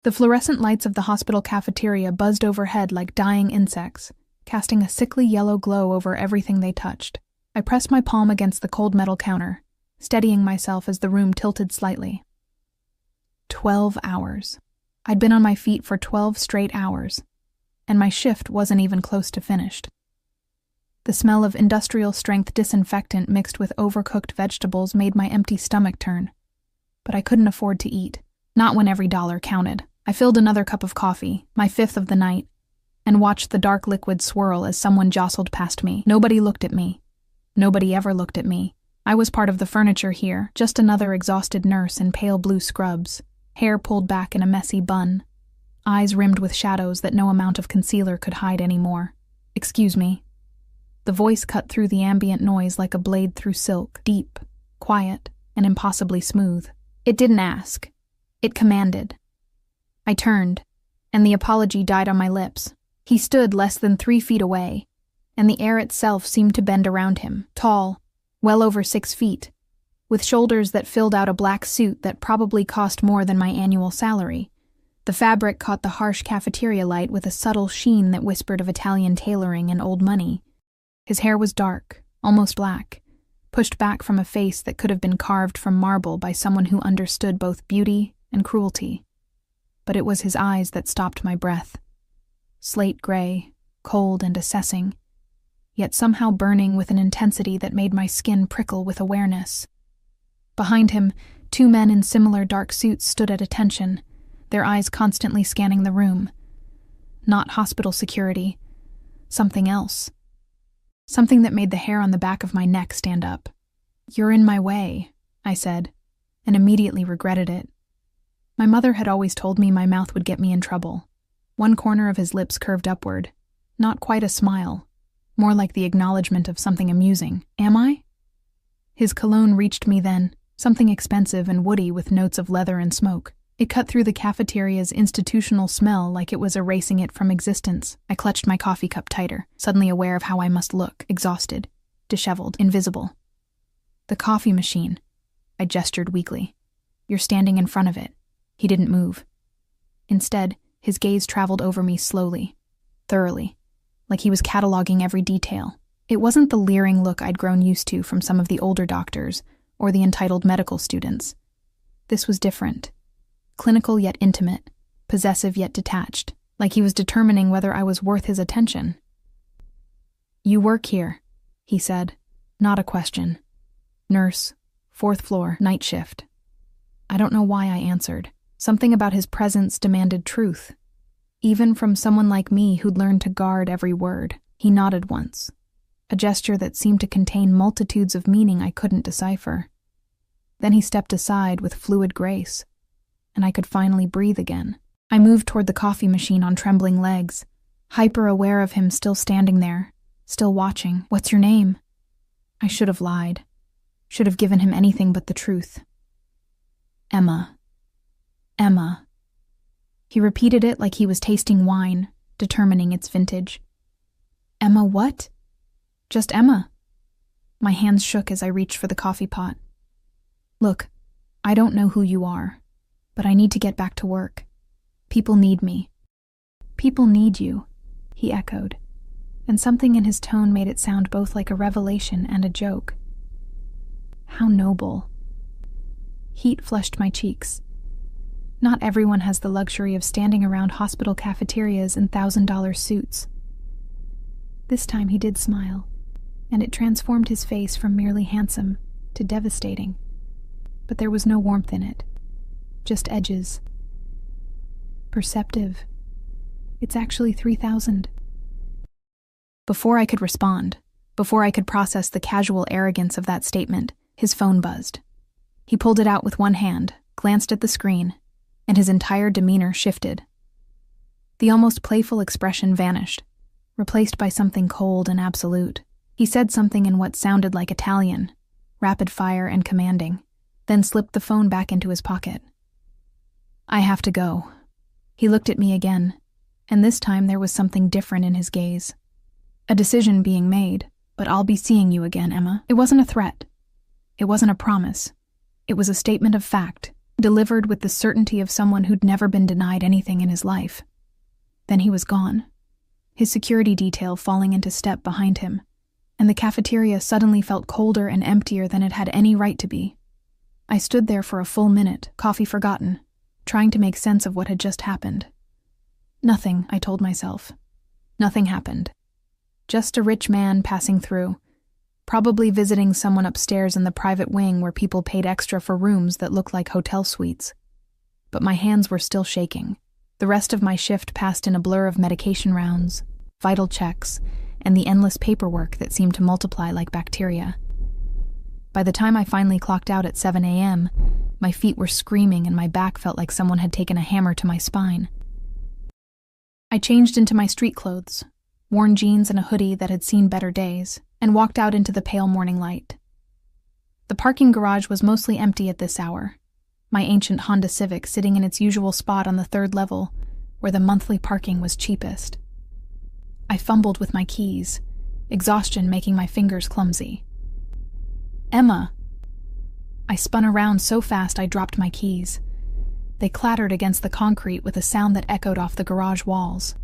The fluorescent lights of the hospital cafeteria buzzed overhead like dying insects, casting a sickly yellow glow over everything they touched. I pressed my palm against the cold metal counter, steadying myself as the room tilted slightly. 12 hours. I'd been on my feet for 12 straight hours, and my shift wasn't even close to finished. The smell of industrial-strength disinfectant mixed with overcooked vegetables made my empty stomach turn. But I couldn't afford to eat, not when every dollar counted. I filled another cup of coffee, my fifth of the night, and watched the dark liquid swirl as someone jostled past me. Nobody looked at me. Nobody ever looked at me. I was part of the furniture here, just another exhausted nurse in pale blue scrubs, hair pulled back in a messy bun, eyes rimmed with shadows that no amount of concealer could hide anymore. "Excuse me." The voice cut through the ambient noise like a blade through silk, deep, quiet, and impossibly smooth. It didn't ask. It commanded. I turned, and the apology died on my lips. He stood less than 3 feet away, and the air itself seemed to bend around him, tall, well over 6 feet, with shoulders that filled out a black suit that probably cost more than my annual salary. The fabric caught the harsh cafeteria light with a subtle sheen that whispered of Italian tailoring and old money. His hair was dark, almost black, pushed back from a face that could have been carved from marble by someone who understood both beauty and cruelty. But it was his eyes that stopped my breath. Slate gray, cold and assessing, yet somehow burning with an intensity that made my skin prickle with awareness. Behind him, 2 men in similar dark suits stood at attention, their eyes constantly scanning the room. Not hospital security. Something else. Something that made the hair on the back of my neck stand up. "You're in my way," I said, and immediately regretted it. My mother had always told me my mouth would get me in trouble. One corner of his lips curved upward. Not quite a smile. More like the acknowledgement of something amusing. Am I? His cologne reached me then, something expensive and woody with notes of leather and smoke. It cut through the cafeteria's institutional smell like it was erasing it from existence. I clutched my coffee cup tighter, suddenly aware of how I must look, exhausted, disheveled, invisible. "The coffee machine." I gestured weakly. "You're standing in front of it." He didn't move. Instead, his gaze traveled over me slowly, thoroughly, like he was cataloging every detail. It wasn't the leering look I'd grown used to from some of the older doctors or the entitled medical students. This was different. Clinical yet intimate, possessive yet detached, like he was determining whether I was worth his attention. "You work here," he said, not a question. "Nurse, 4th floor, night shift." I don't know why I answered. Something about his presence demanded truth, even from someone like me who'd learned to guard every word. He nodded once, a gesture that seemed to contain multitudes of meaning I couldn't decipher. Then he stepped aside with fluid grace, and I could finally breathe again. I moved toward the coffee machine on trembling legs, hyper-aware of him still standing there, still watching. "What's your name?" I should have lied. Should have given him anything but the truth. "Emma. Emma." He repeated it like he was tasting wine, determining its vintage. "Emma what?" "Just Emma." My hands shook as I reached for the coffee pot. "Look, I don't know who you are, but I need to get back to work. People need me." "People need you," he echoed, and something in his tone made it sound both like a revelation and a joke. How noble. Heat flushed my cheeks. Not everyone has the luxury of standing around hospital cafeterias in $1,000 suits. This time he did smile, and it transformed his face from merely handsome to devastating. But there was no warmth in it, just edges. "Perceptive. It's actually 3,000. Before I could respond, before I could process the casual arrogance of that statement, his phone buzzed. He pulled it out with one hand, glanced at the screen, and his entire demeanor shifted. The almost playful expression vanished, replaced by something cold and absolute. He said something in what sounded like Italian, rapid-fire and commanding, then slipped the phone back into his pocket. "I have to go." He looked at me again, and this time there was something different in his gaze. "A decision being made, but I'll be seeing you again, Emma." It wasn't a threat. It wasn't a promise. It was a statement of fact, delivered with the certainty of someone who'd never been denied anything in his life. Then he was gone, his security detail falling into step behind him, and the cafeteria suddenly felt colder and emptier than it had any right to be. I stood there for a full minute, coffee forgotten, trying to make sense of what had just happened. Nothing, I told myself. Nothing happened. Just a rich man passing through, probably visiting someone upstairs in the private wing where people paid extra for rooms that looked like hotel suites. But my hands were still shaking. The rest of my shift passed in a blur of medication rounds, vital checks, and the endless paperwork that seemed to multiply like bacteria. By the time I finally clocked out at 7 a.m., my feet were screaming and my back felt like someone had taken a hammer to my spine. I changed into my street clothes, worn jeans and a hoodie that had seen better days, and walked out into the pale morning light. The parking garage was mostly empty at this hour, my ancient Honda Civic sitting in its usual spot on the 3rd level, where the monthly parking was cheapest. I fumbled with my keys, exhaustion making my fingers clumsy. Emma! I spun around so fast I dropped my keys. They clattered against the concrete with a sound that echoed off the garage walls.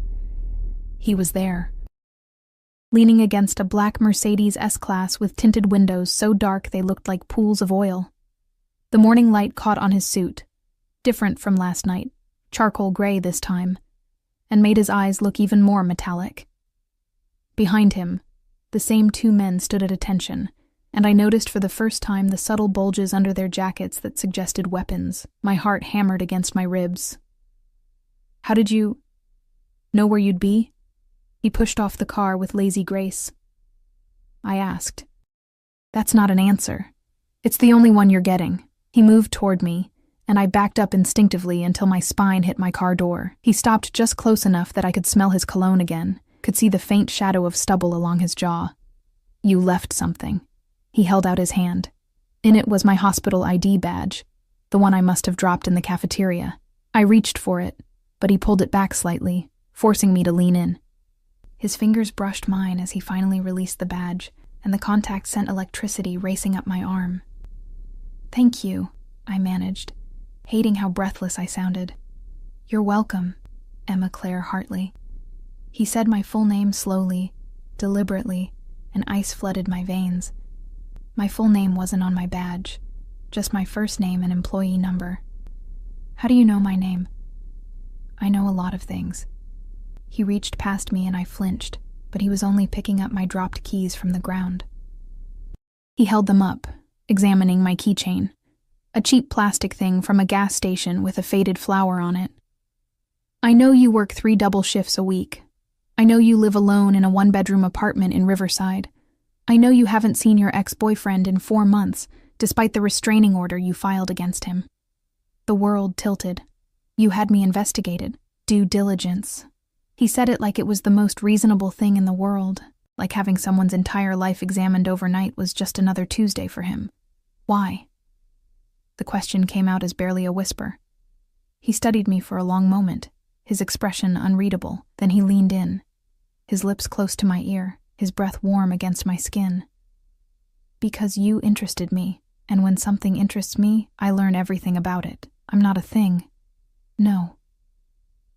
He was there, leaning against a black Mercedes S-Class with tinted windows so dark they looked like pools of oil. The morning light caught on his suit, different from last night, charcoal gray this time, and made his eyes look even more metallic. Behind him, the same 2 men stood at attention, and I noticed for the first time the subtle bulges under their jackets that suggested weapons. My heart hammered against my ribs. How did you know where you'd be? He pushed off the car with lazy grace. I asked. That's not an answer. It's the only one you're getting. He moved toward me, and I backed up instinctively until my spine hit my car door. He stopped just close enough that I could smell his cologne again, could see the faint shadow of stubble along his jaw. You left something. He held out his hand. In it was my hospital ID badge, the one I must have dropped in the cafeteria. I reached for it, but he pulled it back slightly, forcing me to lean in. His fingers brushed mine as he finally released the badge, and the contact sent electricity racing up my arm. Thank you, I managed, hating how breathless I sounded. You're welcome, Emma Claire Hartley. He said my full name slowly, deliberately, and ice flooded my veins. My full name wasn't on my badge, just my first name and employee number. How do you know my name? I know a lot of things. He reached past me and I flinched, but he was only picking up my dropped keys from the ground. He held them up, examining my keychain, a cheap plastic thing from a gas station with a faded flower on it. I know you work 3 double shifts a week. I know you live alone in a 1-bedroom apartment in Riverside. I know you haven't seen your ex-boyfriend in 4 months, despite the restraining order you filed against him. The world tilted. You had me investigated. Due diligence. He said it like it was the most reasonable thing in the world, like having someone's entire life examined overnight was just another Tuesday for him. Why? The question came out as barely a whisper. He studied me for a long moment, his expression unreadable. Then he leaned in, his lips close to my ear, his breath warm against my skin. Because you interested me, and when something interests me, I learn everything about it. I'm not a thing. No.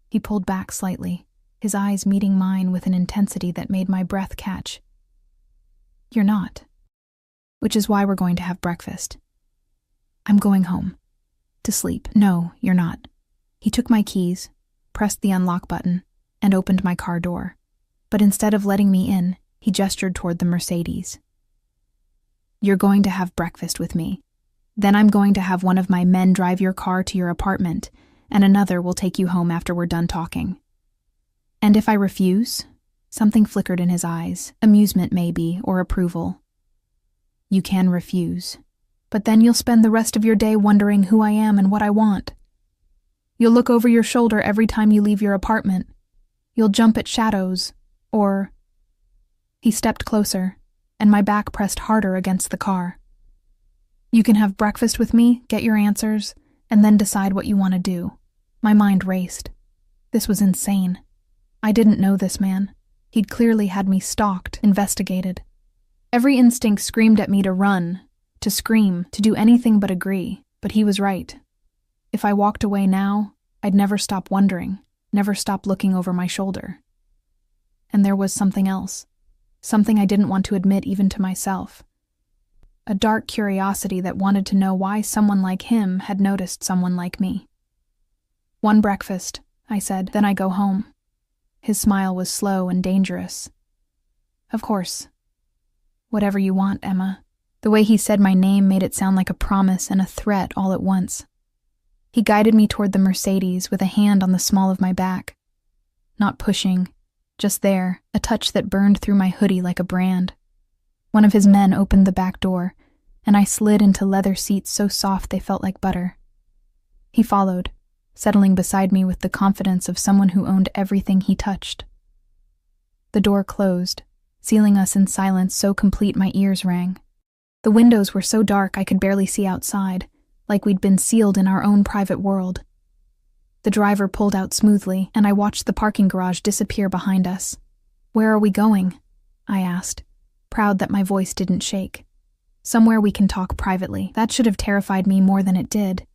He pulled back slightly, his eyes meeting mine with an intensity that made my breath catch. You're not. Which is why we're going to have breakfast. I'm going home. To sleep. No, you're not. He took my keys, pressed the unlock button, and opened my car door. But instead of letting me in, he gestured toward the Mercedes. You're going to have breakfast with me. Then I'm going to have one of my men drive your car to your apartment, and another will take you home after we're done talking. And if I refuse? Something flickered in his eyes, amusement maybe, or approval. You can refuse, but then you'll spend the rest of your day wondering who I am and what I want. You'll look over your shoulder every time you leave your apartment. You'll jump at shadows, or... He stepped closer, and my back pressed harder against the car. You can have breakfast with me, get your answers, and then decide what you want to do. My mind raced. This was insane. I didn't know this man. He'd clearly had me stalked, investigated. Every instinct screamed at me to run, to scream, to do anything but agree, but he was right. If I walked away now, I'd never stop wondering, never stop looking over my shoulder. And there was something else, something I didn't want to admit even to myself. A dark curiosity that wanted to know why someone like him had noticed someone like me. "One breakfast," I said, "then I go home." His smile was slow and dangerous. "Of course. Whatever you want, Emma." The way he said my name made it sound like a promise and a threat all at once. He guided me toward the Mercedes with a hand on the small of my back. Not pushing, just there, a touch that burned through my hoodie like a brand. One of his men opened the back door, and I slid into leather seats so soft they felt like butter. He followed, settling beside me with the confidence of someone who owned everything he touched. The door closed, sealing us in silence so complete my ears rang. The windows were so dark I could barely see outside, like we'd been sealed in our own private world. The driver pulled out smoothly, and I watched the parking garage disappear behind us. "Where are we going?" I asked, proud that my voice didn't shake. "Somewhere we can talk privately." That should have terrified me more than it did.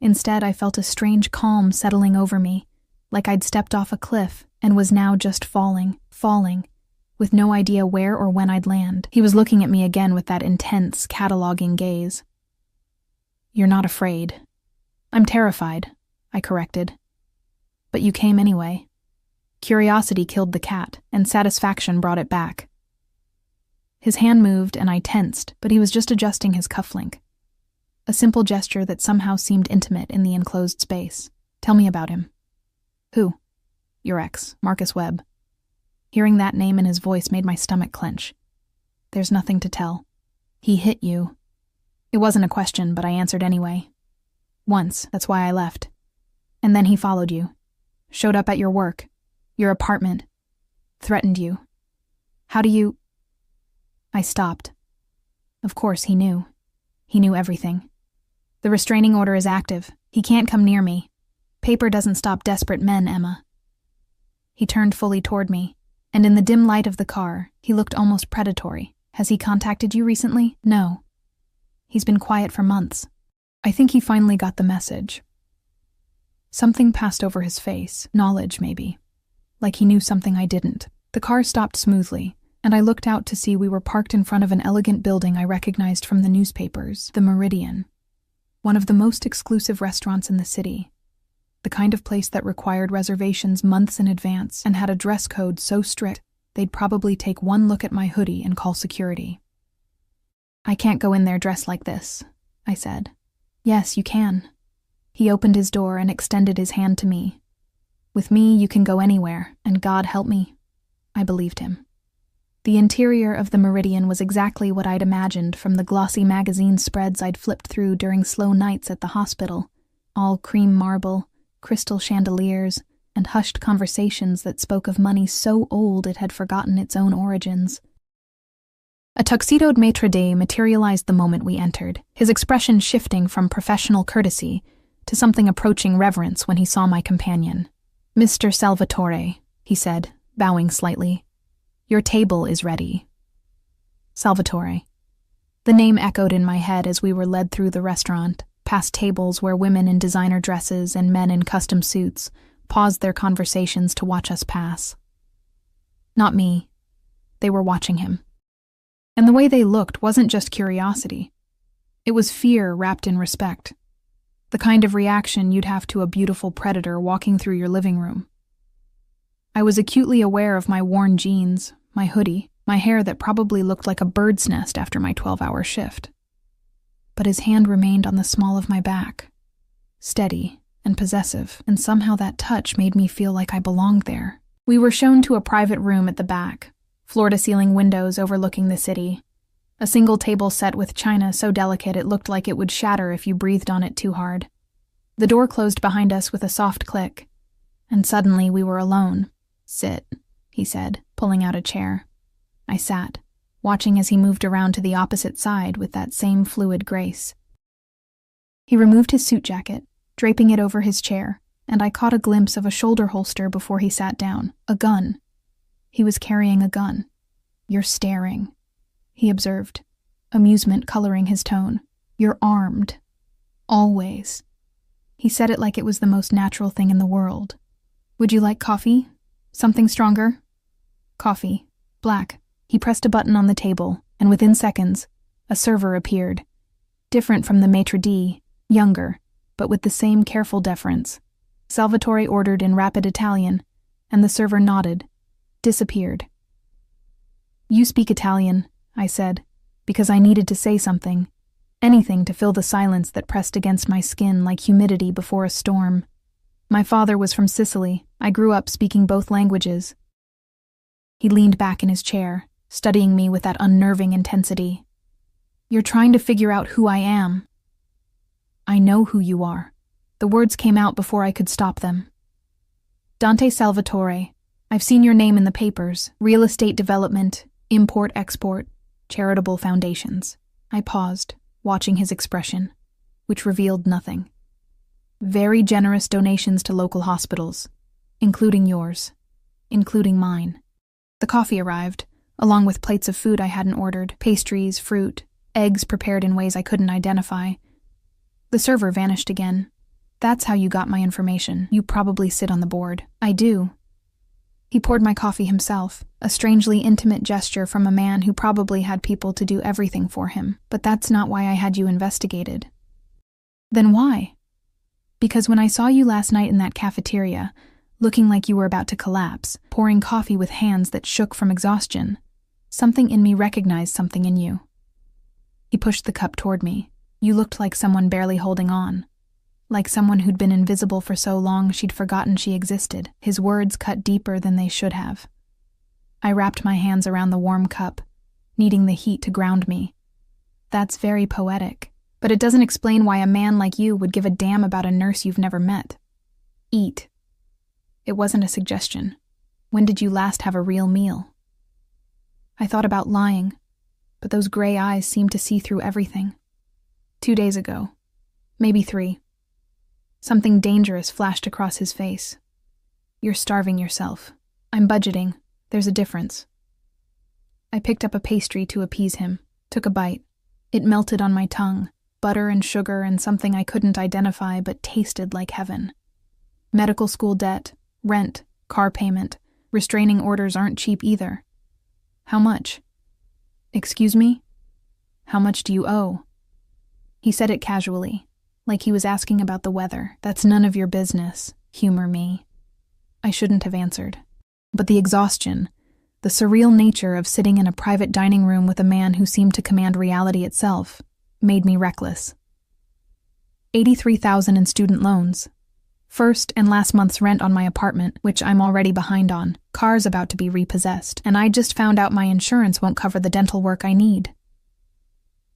Instead, I felt a strange calm settling over me, like I'd stepped off a cliff and was now just falling, with no idea where or when I'd land. He was looking at me again with that intense, cataloging gaze. "You're not afraid." "I'm terrified," I corrected. "But you came anyway." Curiosity killed the cat, and satisfaction brought it back. His hand moved and I tensed, but he was just adjusting his cufflink. A simple gesture that somehow seemed intimate in the enclosed space. "Tell me about him." "Who?" "Your ex, Marcus Webb." Hearing that name in his voice made my stomach clench. "There's nothing to tell." "He hit you." It wasn't a question, but I answered anyway. "Once, that's why I left. And then he followed you. Showed up at your work, your apartment. Threatened you. How do you—" I stopped. Of course he knew. He knew everything. "The restraining order is active. He can't come near me. Paper doesn't stop desperate men, Emma." He turned fully toward me, and in the dim light of the car, he looked almost predatory. "Has he contacted you recently?" "No. He's been quiet for months." I think he finally got the message. Something passed over his face, knowledge maybe, like he knew something I didn't. The car stopped smoothly, and I looked out to see we were parked in front of an elegant building I recognized from the newspapers, the Meridian, one of the most exclusive restaurants in the city, the kind of place that required reservations months in advance and had a dress code so strict they'd probably take one look at my hoodie and call security. "I can't go in there dressed like this," I said. "Yes, you can." He opened his door and extended his hand to me. "With me, you can go anywhere, and God help me." I believed him. The interior of the Meridian was exactly what I'd imagined from the glossy magazine spreads I'd flipped through during slow nights at the hospital, all cream marble, crystal chandeliers, and hushed conversations that spoke of money so old it had forgotten its own origins. A tuxedoed maitre d' materialized the moment we entered, his expression shifting from professional courtesy to something approaching reverence when he saw my companion. "Mr. Salvatore," he said, bowing slightly. "Your table is ready." Salvatore. The name echoed in my head as we were led through the restaurant, past tables where women in designer dresses and men in custom suits paused their conversations to watch us pass. Not me. They were watching him. And the way they looked wasn't just curiosity. It was fear wrapped in respect. The kind of reaction you'd have to a beautiful predator walking through your living room. I was acutely aware of my worn jeans, my hoodie, my hair that probably looked like a bird's nest after my 12-hour shift. But his hand remained on the small of my back, steady and possessive, and somehow that touch made me feel like I belonged there. We were shown to a private room at the back, floor-to-ceiling windows overlooking the city. A single table set with china so delicate it looked like it would shatter if you breathed on it too hard. The door closed behind us with a soft click, and suddenly we were alone. "Sit," he said, pulling out a chair. I sat, watching as he moved around to the opposite side with that same fluid grace. He removed his suit jacket, draping it over his chair, and I caught a glimpse of a shoulder holster before he sat down. A gun. He was carrying a gun. "You're staring," he observed, amusement coloring his tone. "You're armed. Always." He said it like it was the most natural thing in the world. Would you like coffee? Something stronger? Coffee. Black. He pressed a button on the table, and within seconds, a server appeared. Different from the maitre d', younger, but with the same careful deference. Salvatore ordered in rapid Italian, and the server nodded, disappeared. You speak Italian, I said, because I needed to say something. Anything to fill the silence that pressed against my skin like humidity before a storm. My father was from Sicily. I grew up speaking both languages. He leaned back in his chair, studying me with that unnerving intensity. You're trying to figure out who I am. I know who you are. The words came out before I could stop them. Dante Salvatore. I've seen your name in the papers. Real estate development, import-export, charitable foundations. I paused, watching his expression, which revealed nothing. Very generous donations to local hospitals, including yours, including mine. The coffee arrived, along with plates of food I hadn't ordered, pastries, fruit, eggs prepared in ways I couldn't identify. The server vanished again. That's how you got my information. You probably sit on the board. I do. He poured my coffee himself, a strangely intimate gesture from a man who probably had people to do everything for him. But that's not why I had you investigated. Then why? Because when I saw you last night in that cafeteria, looking like you were about to collapse, pouring coffee with hands that shook from exhaustion, something in me recognized something in you. He pushed the cup toward me. You looked like someone barely holding on. Like someone who'd been invisible for so long she'd forgotten she existed. His words cut deeper than they should have. I wrapped my hands around the warm cup, needing the heat to ground me. That's very poetic, but it doesn't explain why a man like you would give a damn about a nurse you've never met. Eat. It wasn't a suggestion. When did you last have a real meal? I thought about lying, but those gray eyes seemed to see through everything. 2 days ago. Maybe 3. Something dangerous flashed across his face. You're starving yourself. I'm budgeting. There's a difference. I picked up a pastry to appease him, took a bite. It melted on my tongue, butter and sugar and something I couldn't identify but tasted like heaven. Medical school debt, rent, car payment, restraining orders aren't cheap either. How much? Excuse me? How much do you owe? He said it casually, like he was asking about the weather. That's none of your business. Humor me. I shouldn't have answered. But the exhaustion, the surreal nature of sitting in a private dining room with a man who seemed to command reality itself, made me reckless. $83,000 in student loans. First and last month's rent on my apartment, which I'm already behind on. Car's about to be repossessed, and I just found out my insurance won't cover the dental work I need.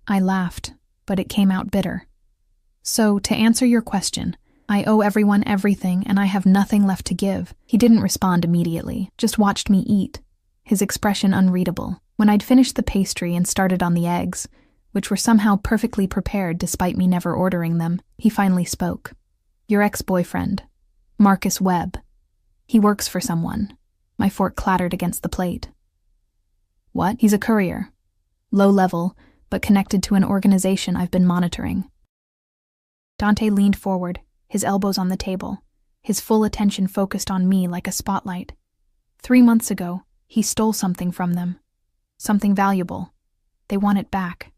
I laughed, but it came out bitter. So, to answer your question, I owe everyone everything and I have nothing left to give. He didn't respond immediately, just watched me eat, his expression unreadable. When I'd finished the pastry and started on the eggs, which were somehow perfectly prepared despite me never ordering them, he finally spoke. Your ex-boyfriend, Marcus Webb. He works for someone. My fork clattered against the plate. What? He's a courier. Low level, but connected to an organization I've been monitoring. Dante leaned forward, his elbows on the table, his full attention focused on me like a spotlight. 3 months ago, he stole something from them. Something valuable. They want it back.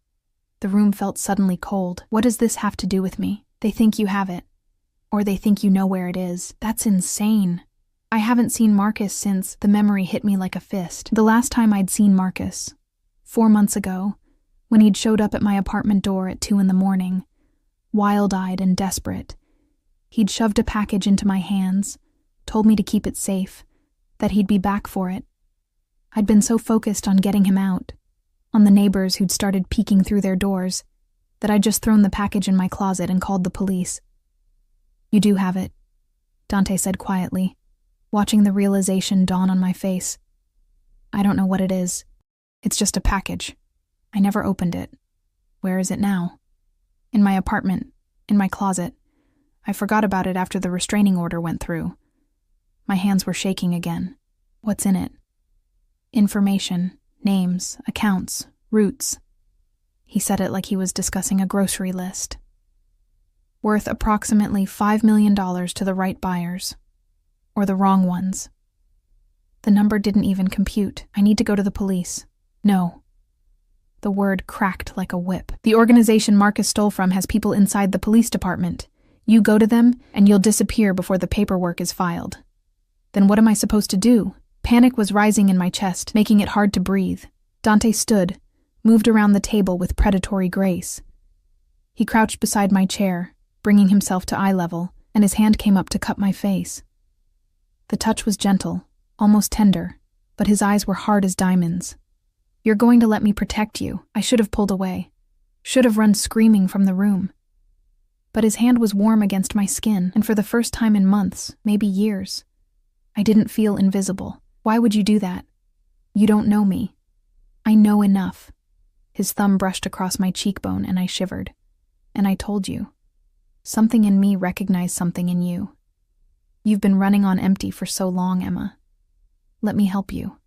The room felt suddenly cold. What does this have to do with me? They think you have it. Or they think you know where it is. That's insane. I haven't seen Marcus since. The memory hit me like a fist. The last time I'd seen Marcus, 4 months ago, when he'd showed up at my apartment door at 2 a.m, wild-eyed and desperate. He'd shoved a package into my hands, told me to keep it safe, that he'd be back for it. I'd been so focused on getting him out, on the neighbors who'd started peeking through their doors, that I'd just thrown the package in my closet and called the police. You do have it, Dante said quietly, watching the realization dawn on my face. I don't know what it is. It's just a package. I never opened it. Where is it now? In my apartment, in my closet. I forgot about it after the restraining order went through. My hands were shaking again. What's in it? Information, names, accounts, routes. He said it like he was discussing a grocery list. worth approximately $5 million to the right buyers. Or the wrong ones. The number didn't even compute. I need to go to the police. No. The word cracked like a whip. The organization Marcus stole from has people inside the police department. You go to them, and you'll disappear before the paperwork is filed. Then what am I supposed to do? Panic was rising in my chest, making it hard to breathe. Dante stood, moved around the table with predatory grace. He crouched beside my chair, bringing himself to eye level, and his hand came up to cup my face. The touch was gentle, almost tender, but his eyes were hard as diamonds. You're going to let me protect you. I should have pulled away. Should have run screaming from the room. But his hand was warm against my skin, and for the first time in months, maybe years, I didn't feel invisible. Why would you do that? You don't know me. I know enough. His thumb brushed across my cheekbone, and I shivered. And I told you. Something in me recognized something in you. You've been running on empty for so long, Emma. Let me help you.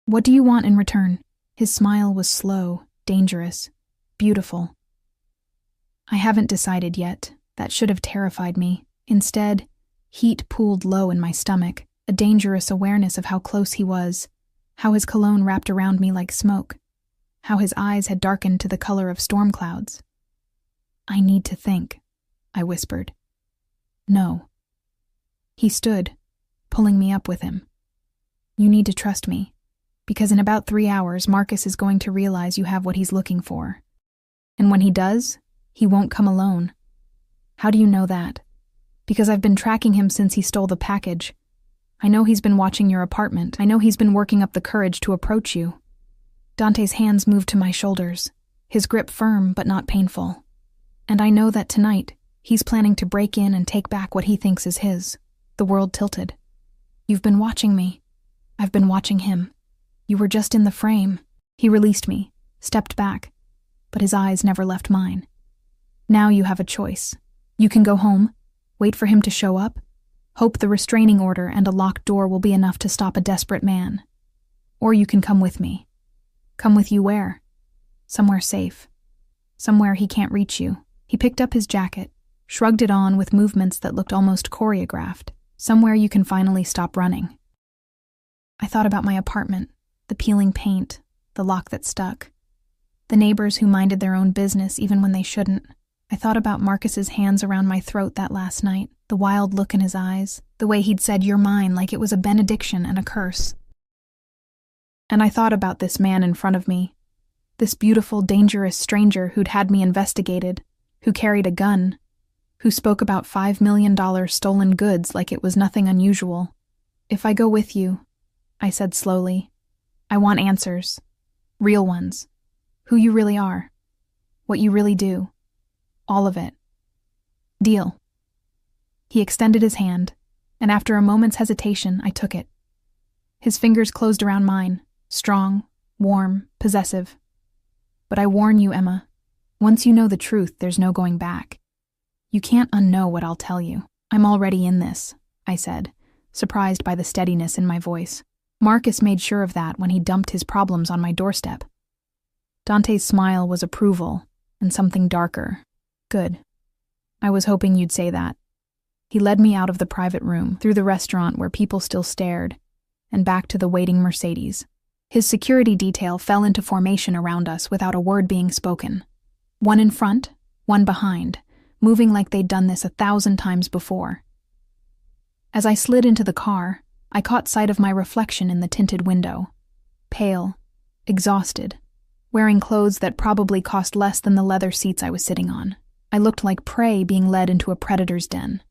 What do you want in return? His smile was slow, dangerous, beautiful. I haven't decided yet. That should have terrified me. Instead, heat pooled low in my stomach, a dangerous awareness of how close he was, how his cologne wrapped around me like smoke, how his eyes had darkened to the color of storm clouds. I need to think, I whispered. No. He stood, pulling me up with him. You need to trust me, because in about 3 hours, Marcus is going to realize you have what he's looking for. And when he does, he won't come alone. How do you know that? Because I've been tracking him since he stole the package. I know he's been watching your apartment. I know he's been working up the courage to approach you. Dante's hands moved to my shoulders, his grip firm but not painful. And I know that tonight, he's planning to break in and take back what he thinks is his. The world tilted. You've been watching me. I've been watching him. You were just in the frame. He released me, stepped back, but his eyes never left mine. Now you have a choice. You can go home, wait for him to show up, hope the restraining order and a locked door will be enough to stop a desperate man. Or you can come with me. Come with you where? Somewhere safe. Somewhere he can't reach you. He picked up his jacket, shrugged it on with movements that looked almost choreographed. Somewhere you can finally stop running. I thought about my apartment, the peeling paint, the lock that stuck, the neighbors who minded their own business even when they shouldn't. I thought about Marcus's hands around my throat that last night, the wild look in his eyes, the way he'd said "you're mine" like it was a benediction and a curse. And I thought about this man in front of me, this beautiful, dangerous stranger who'd had me investigated, who carried a gun, who spoke about $5 million stolen goods like it was nothing unusual. If I go with you, I said slowly, I want answers. Real ones. Who you really are. What you really do. All of it. Deal. He extended his hand, and after a moment's hesitation, I took it. His fingers closed around mine, strong, warm, possessive. But I warn you, Emma, once you know the truth, there's no going back. You can't unknow what I'll tell you. I'm already in this, I said, surprised by the steadiness in my voice. Marcus made sure of that when he dumped his problems on my doorstep. Dante's smile was approval, and something darker. Good. I was hoping you'd say that. He led me out of the private room, through the restaurant where people still stared, and back to the waiting Mercedes. His security detail fell into formation around us without a word being spoken. One in front, one behind, moving like they'd done this 1,000 times before. As I slid into the car, I caught sight of my reflection in the tinted window. Pale, exhausted, wearing clothes that probably cost less than the leather seats I was sitting on. I looked like prey being led into a predator's den.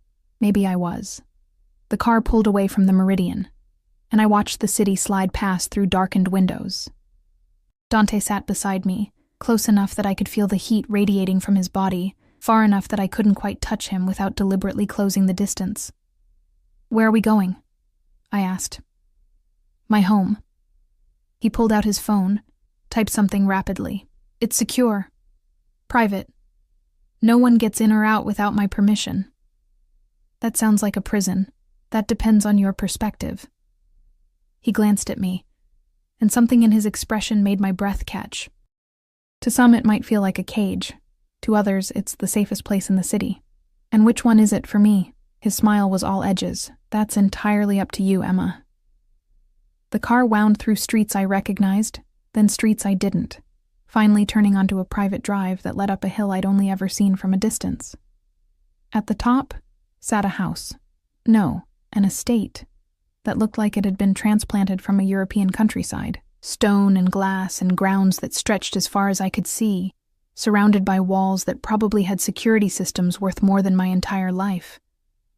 Maybe I was. The car pulled away from the Meridian, and I watched the city slide past through darkened windows. Dante sat beside me, close enough that I could feel the heat radiating from his body, far enough that I couldn't quite touch him without deliberately closing the distance. Where are we going? I asked. My home. He pulled out his phone, typed something rapidly. It's secure. Private. No one gets in or out without my permission. That sounds like a prison. That depends on your perspective. He glanced at me, and something in his expression made my breath catch. To some it might feel like a cage. To others, it's the safest place in the city. And which one is it for me? His smile was all edges. That's entirely up to you, Emma. The car wound through streets I recognized, then streets I didn't, finally turning onto a private drive that led up a hill I'd only ever seen from a distance. At the top sat a house. No, an estate that looked like it had been transplanted from a European countryside. Stone and glass and grounds that stretched as far as I could see, surrounded by walls that probably had security systems worth more than my entire life.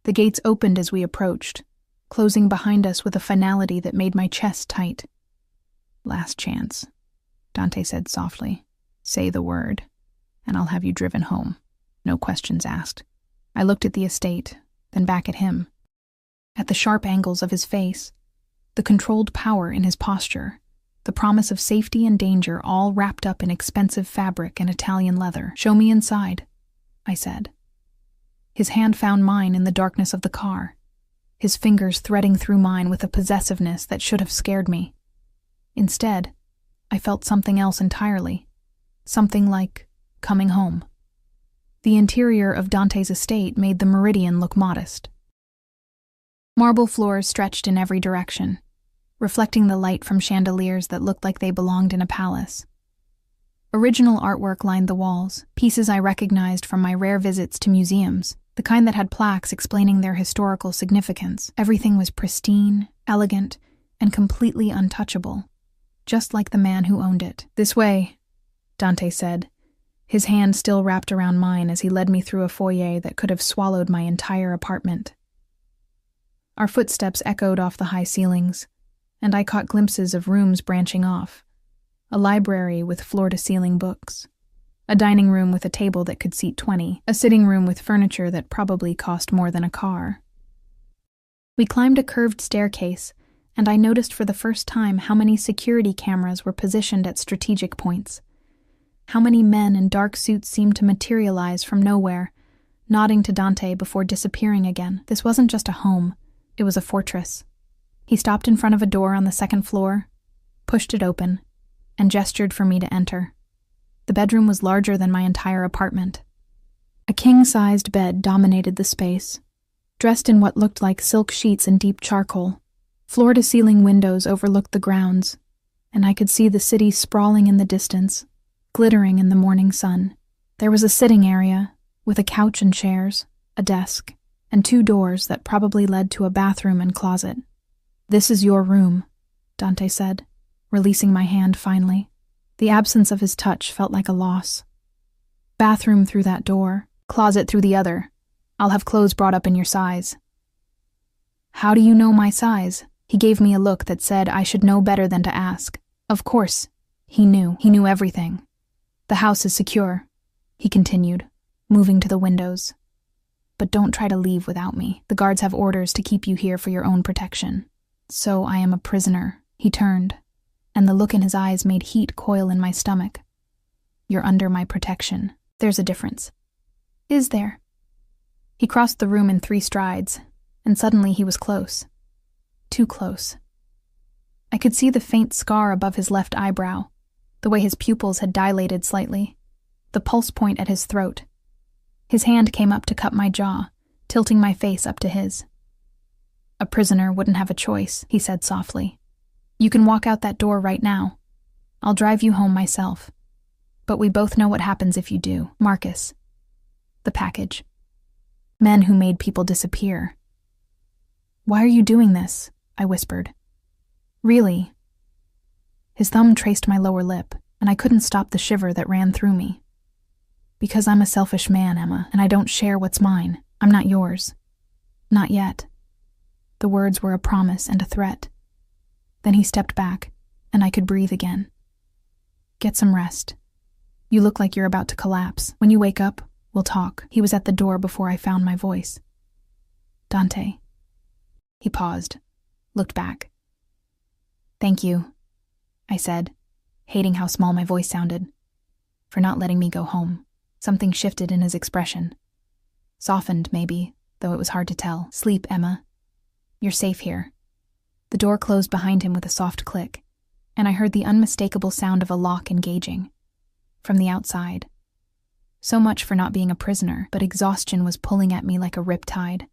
The gates opened as we approached, closing behind us with a finality that made my chest tight. "Last chance," Dante said softly. "Say the word, and I'll have you driven home. No questions asked." I looked at the estate, then back at him. At the sharp angles of his face, the controlled power in his posture, the promise of safety and danger all wrapped up in expensive fabric and Italian leather. "Show me inside," I said. His hand found mine in the darkness of the car, his fingers threading through mine with a possessiveness that should have scared me. Instead, I felt something else entirely, something like coming home. The interior of Dante's estate made the Meridian look modest. Marble floors stretched in every direction, reflecting the light from chandeliers that looked like they belonged in a palace. Original artwork lined the walls, pieces I recognized from my rare visits to museums, the kind that had plaques explaining their historical significance. Everything was pristine, elegant, and completely untouchable, just like the man who owned it. "This way," Dante said, his hand still wrapped around mine as he led me through a foyer that could have swallowed my entire apartment. Our footsteps echoed off the high ceilings, and I caught glimpses of rooms branching off. A library with floor-to-ceiling books, a dining room with a table that could seat 20, a sitting room with furniture that probably cost more than a car. We climbed a curved staircase, and I noticed for the first time how many security cameras were positioned at strategic points. How many men in dark suits seemed to materialize from nowhere, nodding to Dante before disappearing again. This wasn't just a home, it was a fortress. He stopped in front of a door on the second floor, pushed it open, and gestured for me to enter. The bedroom was larger than my entire apartment. A king-sized bed dominated the space, dressed in what looked like silk sheets and deep charcoal. Floor-to-ceiling windows overlooked the grounds, and I could see the city sprawling in the distance, glittering in the morning sun. There was a sitting area, with a couch and chairs, a desk, and 2 doors that probably led to a bathroom and closet. "This is your room," Dante said, releasing my hand finally. The absence of his touch felt like a loss. "Bathroom through that door, closet through the other. I'll have clothes brought up in your size." "How do you know my size?" He gave me a look that said I should know better than to ask. Of course, he knew. He knew everything. "The house is secure," he continued, moving to the windows. "But don't try to leave without me. The guards have orders to keep you here for your own protection." "So I am a prisoner." He turned, and the look in his eyes made heat coil in my stomach. "You're under my protection. There's a difference." "Is there?" He crossed the room in 3 strides, and suddenly he was close. Too close. I could see the faint scar above his left eyebrow, the way his pupils had dilated slightly, the pulse point at his throat. His hand came up to cup my jaw, tilting my face up to his. "A prisoner wouldn't have a choice," he said softly. "You can walk out that door right now. I'll drive you home myself. But we both know what happens if you do. Marcus. The package. Men who made people disappear." "Why are you doing this?" I whispered. "Really?" His thumb traced my lower lip, and I couldn't stop the shiver that ran through me. "Because I'm a selfish man, Emma, and I don't share what's mine. I'm not yours. Not yet." The words were a promise and a threat. Then he stepped back, and I could breathe again. "Get some rest. You look like you're about to collapse. When you wake up, we'll talk." He was at the door before I found my voice. "Dante." He paused, looked back. "Thank you," I said, hating how small my voice sounded, "for not letting me go home." Something shifted in his expression. Softened, maybe, though it was hard to tell. "Sleep, Emma. You're safe here." The door closed behind him with a soft click, and I heard the unmistakable sound of a lock engaging. From the outside, So much for not being a prisoner, but exhaustion was pulling at me like a riptide,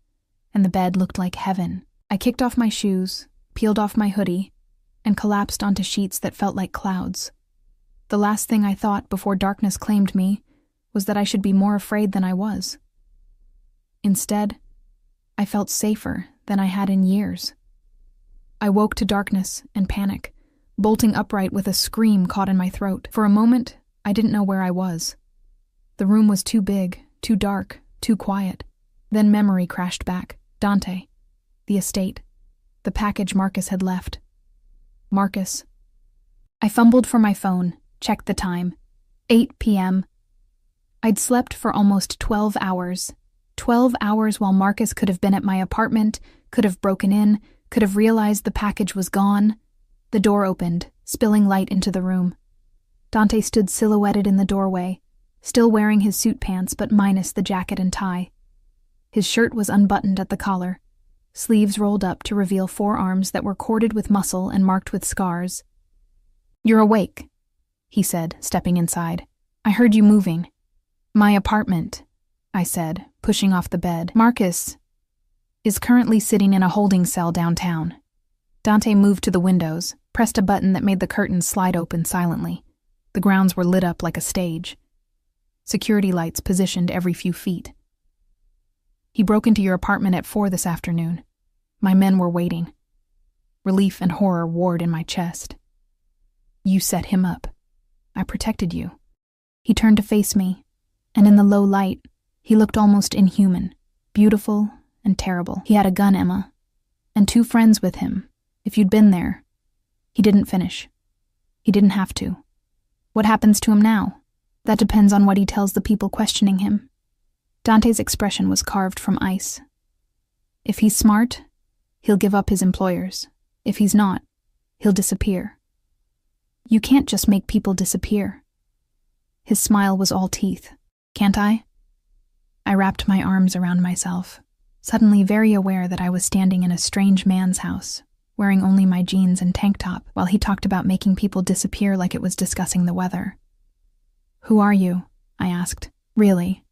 and the bed looked like heaven. I kicked off my shoes, peeled off my hoodie, and collapsed onto sheets that felt like clouds. The last thing I thought before darkness claimed me was that I should be more afraid than I was. Instead, I felt safer than I had in years. I woke to darkness and panic, bolting upright with a scream caught in my throat. For a moment, I didn't know where I was. The room was too big, too dark, too quiet. Then memory crashed back. Dante. The estate. The package Marcus had left. Marcus. I fumbled for my phone, checked the time. 8 p.m. I'd slept for almost 12 hours. 12 hours while Marcus could have been at my apartment, could have broken in, could have realized the package was gone. The door opened, spilling light into the room. Dante stood silhouetted in the doorway, still wearing his suit pants but minus the jacket and tie. His shirt was unbuttoned at the collar, sleeves rolled up to reveal forearms that were corded with muscle and marked with scars. "You're awake," he said, stepping inside. "I heard you moving." "My apartment," I said, pushing off the bed. "Marcus is currently sitting in a holding cell downtown." Dante moved to the windows, pressed a button that made the curtains slide open silently. The grounds were lit up like a stage. Security lights positioned every few feet. "He broke into your apartment at 4 this afternoon. My men were waiting." Relief and horror warred in my chest. "You set him up. I protected you." He turned to face me, and in the low light, he looked almost inhuman, beautiful and terrible. "He had a gun, Emma, and 2 friends with him. If you'd been there." He didn't finish. He didn't have to. "What happens to him now?" "That depends on what he tells the people questioning him." Dante's expression was carved from ice. "If he's smart, he'll give up his employers. If he's not, he'll disappear." "You can't just make people disappear." His smile was all teeth. "Can't I?" I wrapped my arms around myself, suddenly very aware that I was standing in a strange man's house, wearing only my jeans and tank top, while he talked about making people disappear like it was discussing the weather. "Who are you?" I asked. "Really?"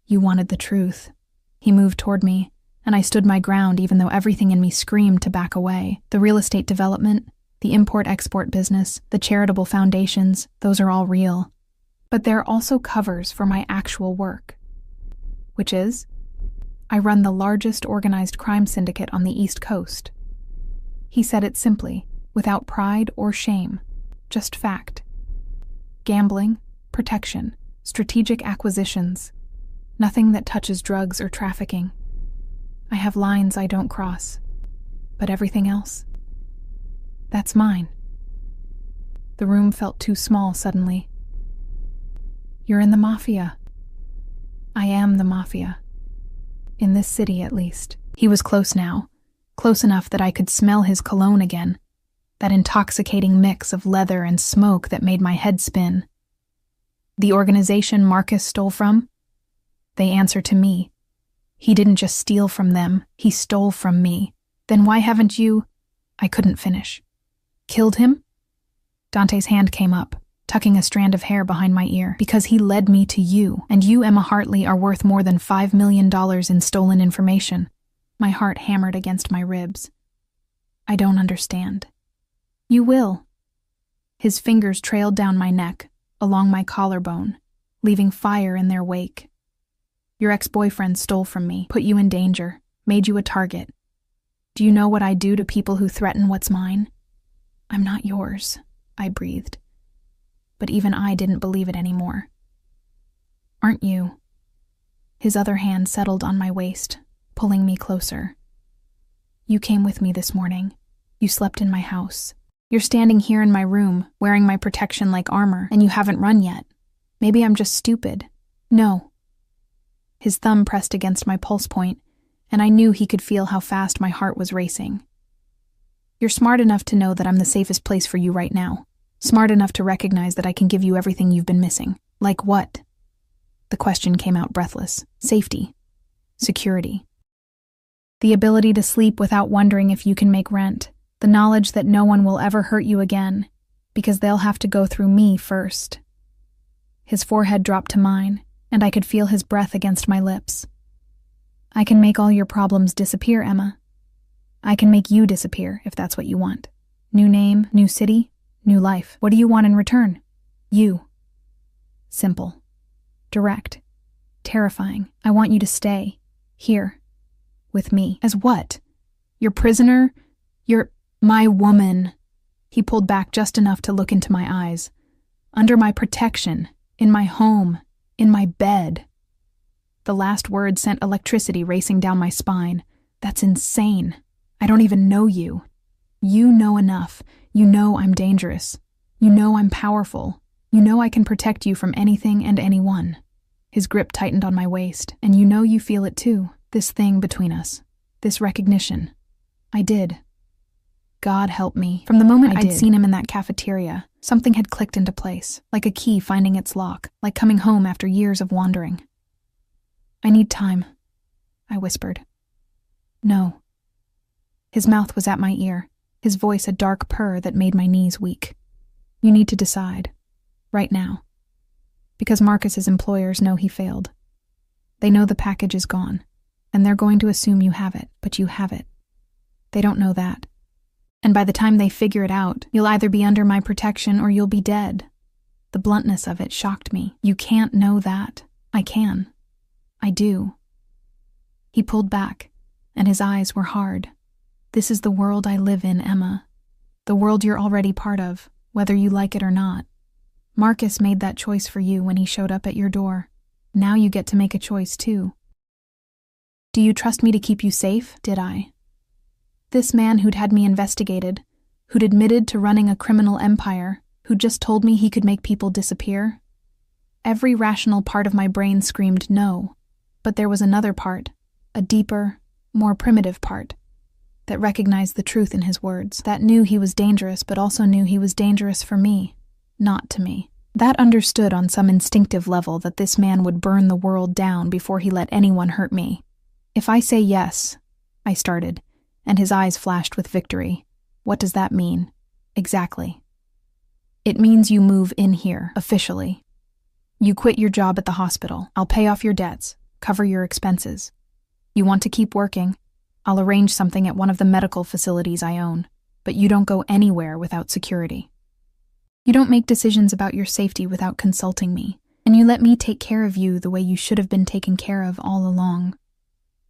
"You wanted the truth." He moved toward me, and I stood my ground even though everything in me screamed to back away. The real estate development, the import-export business, the charitable foundations, those are all real. But they're also covers for my actual work. Which is, I run the largest organized crime syndicate on the East Coast. He said it simply, without pride or shame, just fact. Gambling, protection, strategic acquisitions, nothing that touches drugs or trafficking. I have lines I don't cross, but everything else, that's mine. The room felt too small suddenly. "You're in the Mafia." "I am the Mafia. In this city, at least." He was close now, close enough that I could smell his cologne again, that intoxicating mix of leather and smoke that made my head spin. "The organization Marcus stole from? They answer to me. He didn't just steal from them, he stole from me. Then why haven't you—" I couldn't finish. "Killed him?" Dante's hand came up, tucking a strand of hair behind my ear. "Because he led me to you, and you, Emma Hartley, are worth more than $5 million in stolen information." My heart hammered against my ribs. "I don't understand." "You will." His fingers trailed down my neck, along my collarbone, leaving fire in their wake. "Your ex-boyfriend stole from me, put you in danger, made you a target. Do you know what I do to people who threaten what's mine?" "I'm not yours," I breathed. But even I didn't believe it anymore. "Aren't you?" His other hand settled on my waist, pulling me closer. "You came with me this morning. You slept in my house. You're standing here in my room, wearing my protection like armor, and you haven't run yet. Maybe I'm just stupid." "No." His thumb pressed against my pulse point, and I knew he could feel how fast my heart was racing. "You're smart enough to know that I'm the safest place for you right now. Smart enough to recognize that I can give you everything you've been missing." "Like what?" The question came out breathless. "Safety. Security. The ability to sleep without wondering if you can make rent. The knowledge that no one will ever hurt you again, because they'll have to go through me first." His forehead dropped to mine, and I could feel his breath against my lips. I can make all your problems disappear, Emma. I can make you disappear if that's what you want. New name, new city, new life. What do you want in return? You. Simple. Direct. Terrifying. I want you to stay. Here. With me. As what? Your prisoner? You're my woman. He pulled back just enough to look into my eyes. Under my protection. In my home. In my bed. The last word sent electricity racing down my spine. That's insane. I don't even know you. You know enough. You know I'm dangerous. You know I'm powerful. You know I can protect you from anything and anyone. His grip tightened on my waist, and you know you feel it too. This thing between us. This recognition. I did. God help me. From the moment I'd seen him in that cafeteria, something had clicked into place, like a key finding its lock, like coming home after years of wandering. I need time, I whispered. No. His mouth was at my ear, his voice a dark purr that made my knees weak. You need to decide. Right now. Because Marcus's employers know he failed. They know the package is gone, and they're going to assume you have it, but you have it. They don't know that. And by the time they figure it out, you'll either be under my protection or you'll be dead. The bluntness of it shocked me. You can't know that. I can. I do. He pulled back, and his eyes were hard. This is the world I live in, Emma. The world you're already part of, whether you like it or not. Marcus made that choice for you when he showed up at your door. Now you get to make a choice too. Do you trust me to keep you safe? Did I? This man who'd had me investigated, who'd admitted to running a criminal empire, who just told me he could make people disappear? Every rational part of my brain screamed no, but there was another part, a deeper, more primitive part, that recognized the truth in his words, that knew he was dangerous but also knew he was dangerous for me, not to me. That understood on some instinctive level that this man would burn the world down before he let anyone hurt me. If I say yes, I started, and his eyes flashed with victory. What does that mean? Exactly. It means you move in here, officially. You quit your job at the hospital. I'll pay off your debts, cover your expenses. You want to keep working? I'll arrange something at one of the medical facilities I own, but you don't go anywhere without security. You don't make decisions about your safety without consulting me, and you let me take care of you the way you should have been taken care of all along.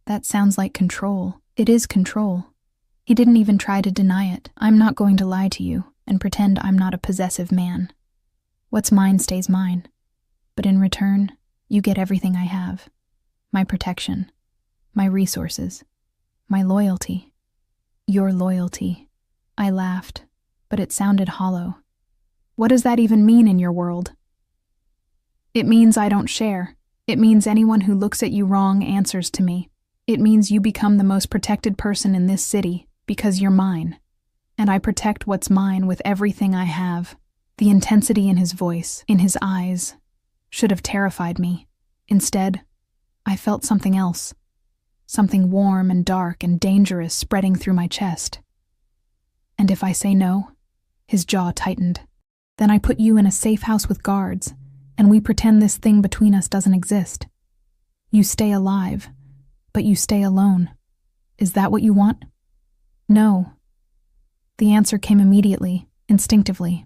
That sounds like control. It is control. He didn't even try to deny it. I'm not going to lie to you and pretend I'm not a possessive man. What's mine stays mine. But in return, you get everything I have. My protection. My resources. My loyalty. Your loyalty. I laughed, but it sounded hollow. What does that even mean in your world? It means I don't share. It means anyone who looks at you wrong answers to me. It means you become the most protected person in this city because you're mine. And I protect what's mine with everything I have. The intensity in his voice, in his eyes, should have terrified me. Instead, I felt something else. Something warm and dark and dangerous spreading through my chest. And if I say no, his jaw tightened. Then I put you in a safe house with guards, and we pretend this thing between us doesn't exist. You stay alive, but you stay alone. Is that what you want? No. The answer came immediately, instinctively.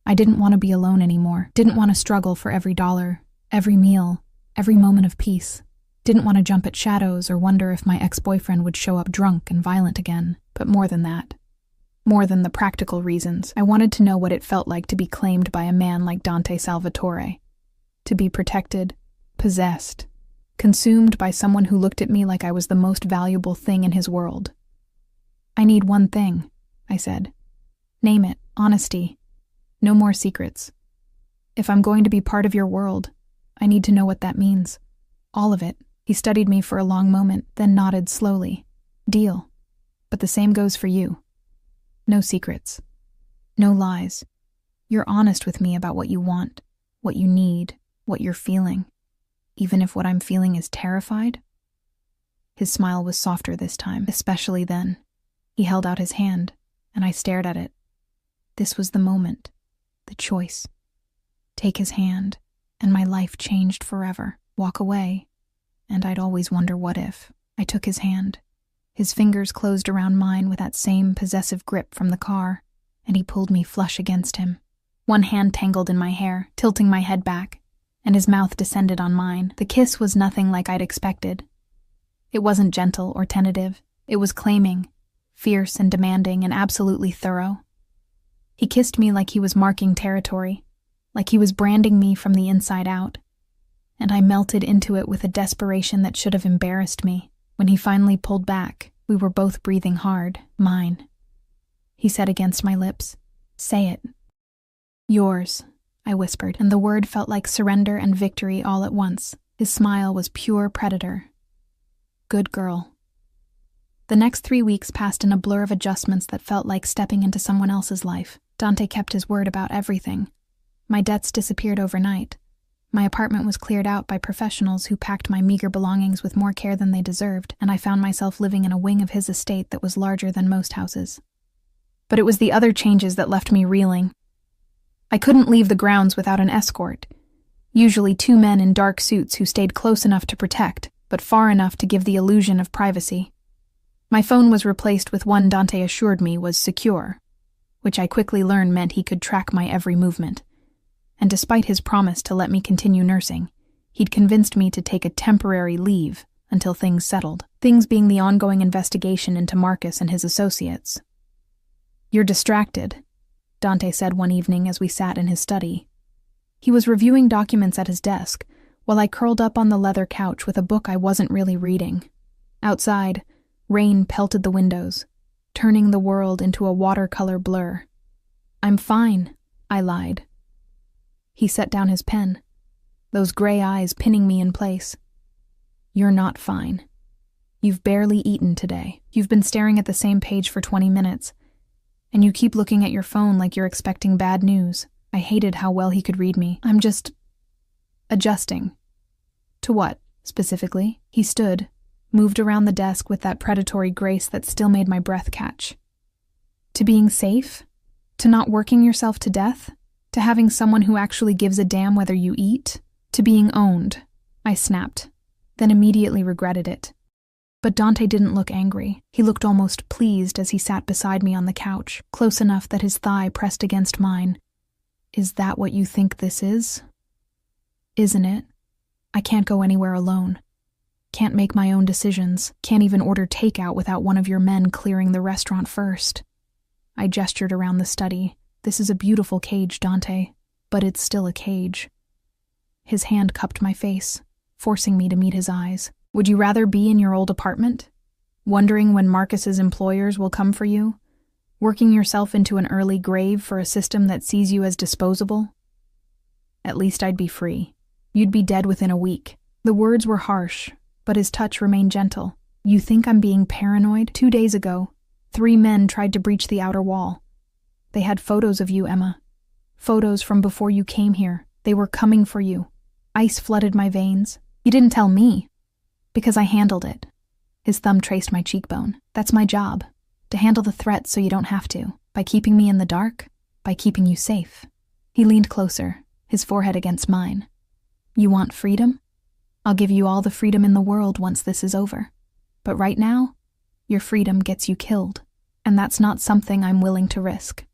I didn't want to be alone anymore. Didn't want to struggle for every dollar, every meal, every moment of peace. Didn't want to jump at shadows or wonder if my ex-boyfriend would show up drunk and violent again. But more than that. More than the practical reasons, I wanted to know what it felt like to be claimed by a man like Dante Salvatore. To be protected, possessed, consumed by someone who looked at me like I was the most valuable thing in his world. I need one thing, I said. Name it, honesty. No more secrets. If I'm going to be part of your world, I need to know what that means. All of it. He studied me for a long moment, then nodded slowly. Deal. But the same goes for you. No secrets. No lies. You're honest with me about what you want, what you need, what you're feeling. Even if what I'm feeling is terrified? His smile was softer this time, especially then. He held out his hand, and I stared at it. This was the moment. The choice. Take his hand, and my life changed forever. Walk away, and I'd always wonder what if. I took his hand. His fingers closed around mine with that same possessive grip from the car, and he pulled me flush against him. One hand tangled in my hair, tilting my head back, and his mouth descended on mine. The kiss was nothing like I'd expected. It wasn't gentle or tentative. It was claiming, fierce and demanding and absolutely thorough. He kissed me like he was marking territory, like he was branding me from the inside out, and I melted into it with a desperation that should have embarrassed me. When he finally pulled back, we were both breathing hard. Mine, he said against my lips. Say it. Yours, I whispered, and the word felt like surrender and victory all at once. His smile was pure predator. Good girl. The next 3 weeks passed in a blur of adjustments that felt like stepping into someone else's life. Dante kept his word about everything. My debts disappeared overnight. My apartment was cleared out by professionals who packed my meager belongings with more care than they deserved, and I found myself living in a wing of his estate that was larger than most houses. But it was the other changes that left me reeling. I couldn't leave the grounds without an escort, usually 2 men in dark suits who stayed close enough to protect, but far enough to give the illusion of privacy. My phone was replaced with one Dante assured me was secure, which I quickly learned meant he could track my every movement. And despite his promise to let me continue nursing, he'd convinced me to take a temporary leave until things settled, things being the ongoing investigation into Marcus and his associates. You're distracted, Dante said one evening as we sat in his study. He was reviewing documents at his desk, while I curled up on the leather couch with a book I wasn't really reading. Outside, rain pelted the windows, turning the world into a watercolor blur. I'm fine, I lied. He set down his pen, those gray eyes pinning me in place. You're not fine. You've barely eaten today. You've been staring at the same page for 20 minutes, and you keep looking at your phone like you're expecting bad news. I hated how well he could read me. I'm just adjusting. To what, specifically? He stood, moved around the desk with that predatory grace that still made my breath catch. To being safe? To not working yourself to death? To having someone who actually gives a damn whether you eat? To being owned, I snapped, then immediately regretted it. But Dante didn't look angry. He looked almost pleased as he sat beside me on the couch, close enough that his thigh pressed against mine. Is that what you think this is? Isn't it? I can't go anywhere alone. Can't make my own decisions. Can't even order takeout without one of your men clearing the restaurant first. I gestured around the study. This is a beautiful cage, Dante, but it's still a cage. His hand cupped my face, forcing me to meet his eyes. Would you rather be in your old apartment, wondering when Marcus's employers will come for you, working yourself into an early grave for a system that sees you as disposable? At least I'd be free. You'd be dead within a week. The words were harsh, but his touch remained gentle. You think I'm being paranoid? 2 days ago, 3 men tried to breach the outer wall. They had photos of you, Emma. Photos from before you came here. They were coming for you. Ice flooded my veins. You didn't tell me. Because I handled it. His thumb traced my cheekbone. That's my job. To handle the threat so you don't have to. By keeping me in the dark. By keeping you safe. He leaned closer, his forehead against mine. You want freedom? I'll give you all the freedom in the world once this is over. But right now, your freedom gets you killed. And that's not something I'm willing to risk.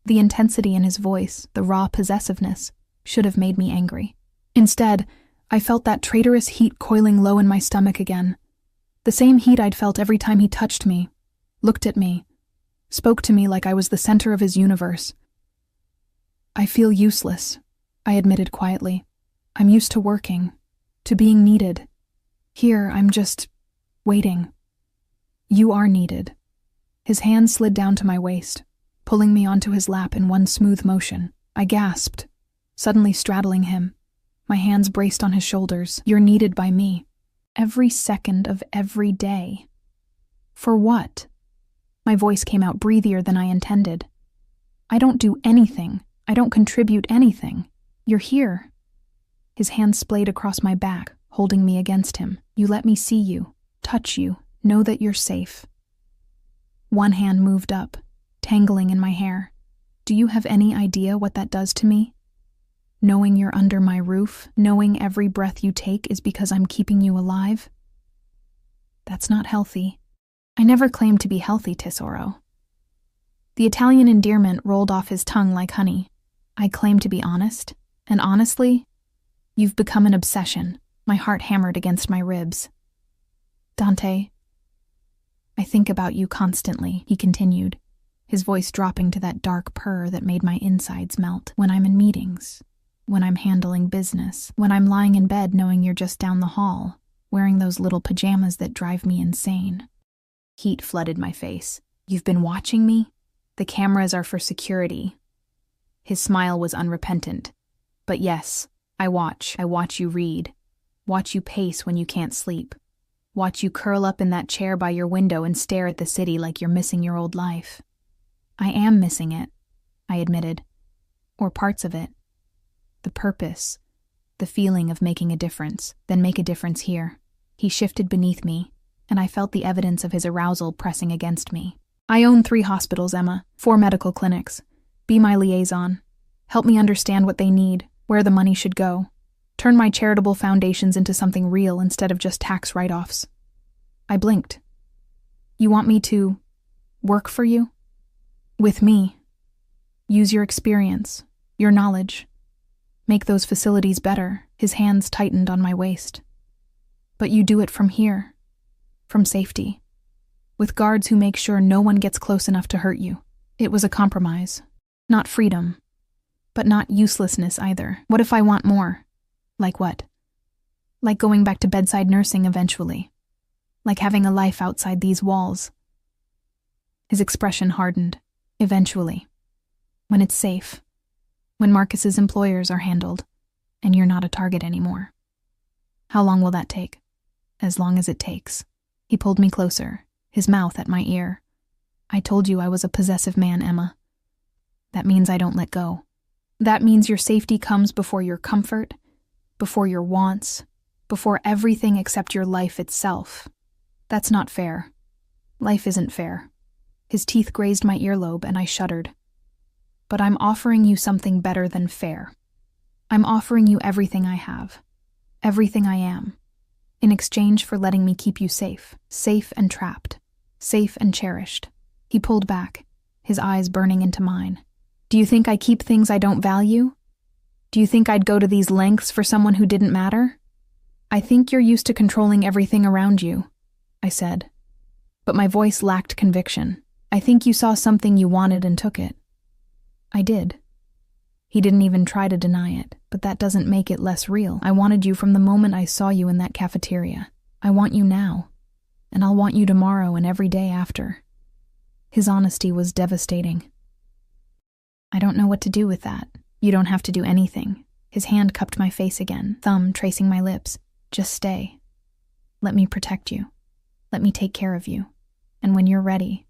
The intensity in his voice, the raw possessiveness, should have made me angry. Instead, I felt that traitorous heat coiling low in my stomach again. The same heat I'd felt every time he touched me, looked at me, spoke to me like I was the center of his universe. I feel useless, I admitted quietly. I'm used to working, to being needed. Here, I'm just waiting. You are needed. His hand slid down to my waist, pulling me onto his lap in one smooth motion. I gasped, suddenly straddling him. My hands braced on his shoulders. You're needed by me. Every second of every day. For what? My voice came out breathier than I intended. I don't do anything. I don't contribute anything. You're here. His hand splayed across my back, holding me against him. You let me see you, touch you, know that you're safe. One hand moved up, tangling in my hair. Do you have any idea what that does to me? Knowing you're under my roof, knowing every breath you take is because I'm keeping you alive? That's not healthy. I never claimed to be healthy, Tesoro. The Italian endearment rolled off his tongue like honey. I claim to be honest, and honestly, you've become an obsession. My heart hammered against my ribs. Dante, I think about you constantly, he continued, his voice dropping to that dark purr that made my insides melt. When I'm in meetings, when I'm handling business, when I'm lying in bed knowing you're just down the hall, wearing those little pajamas that drive me insane. Heat flooded my face. You've been watching me? The cameras are for security. His smile was unrepentant. But yes, I watch you read. Watch you pace when you can't sleep. Watch you curl up in that chair by your window and stare at the city like you're missing your old life. I am missing it, I admitted. Or parts of it. The purpose, the feeling of making a difference, then make a difference here. He shifted beneath me, and I felt the evidence of his arousal pressing against me. I own 3 hospitals, Emma, 4 medical clinics. Be my liaison. Help me understand what they need, where the money should go. Turn my charitable foundations into something real instead of just tax write-offs. I blinked. You want me to work for you? With me. Use your experience, your knowledge. Make those facilities better. His hands tightened on my waist. But you do it from here. From safety. With guards who make sure no one gets close enough to hurt you. It was a compromise. Not freedom. But not uselessness either. What if I want more? Like what? Like going back to bedside nursing eventually. Like having a life outside these walls. His expression hardened. Eventually. When it's safe. When Marcus's employers are handled. And you're not a target anymore. How long will that take? As long as it takes. He pulled me closer, his mouth at my ear. I told you I was a possessive man, Emma. That means I don't let go. That means your safety comes before your comfort, before your wants, before everything except your life itself. That's not fair. Life isn't fair. His teeth grazed my earlobe and I shuddered. But I'm offering you something better than fair. I'm offering you everything I have. Everything I am. In exchange for letting me keep you safe. Safe and trapped. Safe and cherished. He pulled back, his eyes burning into mine. Do you think I keep things I don't value? Do you think I'd go to these lengths for someone who didn't matter? I think you're used to controlling everything around you, I said. But my voice lacked conviction. I think you saw something you wanted and took it. I did. He didn't even try to deny it, but that doesn't make it less real. I wanted you from the moment I saw you in that cafeteria. I want you now, and I'll want you tomorrow and every day after. His honesty was devastating. I don't know what to do with that. You don't have to do anything. His hand cupped my face again, thumb tracing my lips. Just stay. Let me protect you. Let me take care of you. And when you're ready,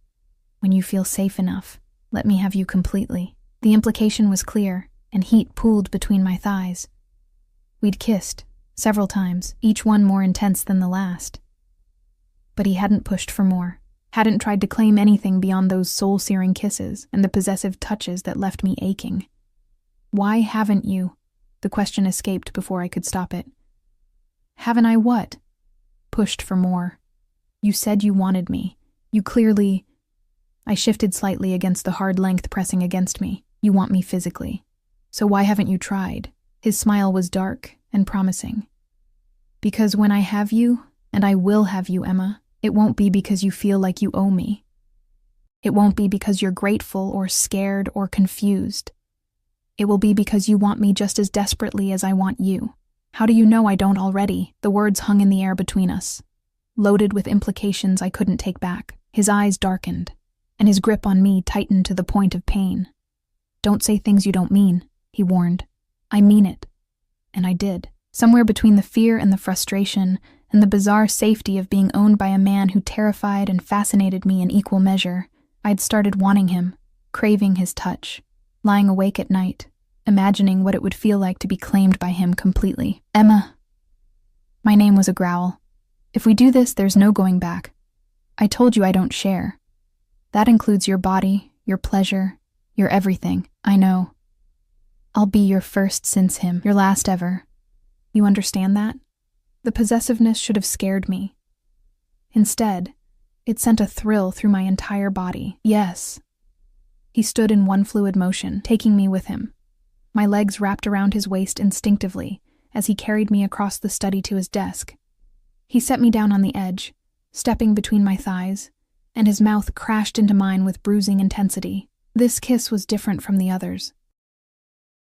when you feel safe enough, let me have you completely. The implication was clear, and heat pooled between my thighs. We'd kissed, several times, each one more intense than the last. But he hadn't pushed for more, hadn't tried to claim anything beyond those soul-searing kisses and the possessive touches that left me aching. Why haven't you? The question escaped before I could stop it. Haven't I what? Pushed for more. You said you wanted me. You clearly... I shifted slightly against the hard length pressing against me. You want me physically. So why haven't you tried? His smile was dark and promising. Because when I have you, and I will have you, Emma, it won't be because you feel like you owe me. It won't be because you're grateful or scared or confused. It will be because you want me just as desperately as I want you. How do you know I don't already? The words hung in the air between us, loaded with implications I couldn't take back. His eyes darkened, and his grip on me tightened to the point of pain. Don't say things you don't mean, he warned. I mean it. And I did. Somewhere between the fear and the frustration and the bizarre safety of being owned by a man who terrified and fascinated me in equal measure, I'd started wanting him, craving his touch, lying awake at night, imagining what it would feel like to be claimed by him completely. Emma. My name was a growl. If we do this, there's no going back. I told you I don't share. That includes your body, your pleasure, your everything. I know. I'll be your first since him, your last ever. You understand that? The possessiveness should have scared me. Instead, it sent a thrill through my entire body. Yes. He stood in one fluid motion, taking me with him. My legs wrapped around his waist instinctively as he carried me across the study to his desk. He set me down on the edge, stepping between my thighs, and his mouth crashed into mine with bruising intensity. This kiss was different from the others.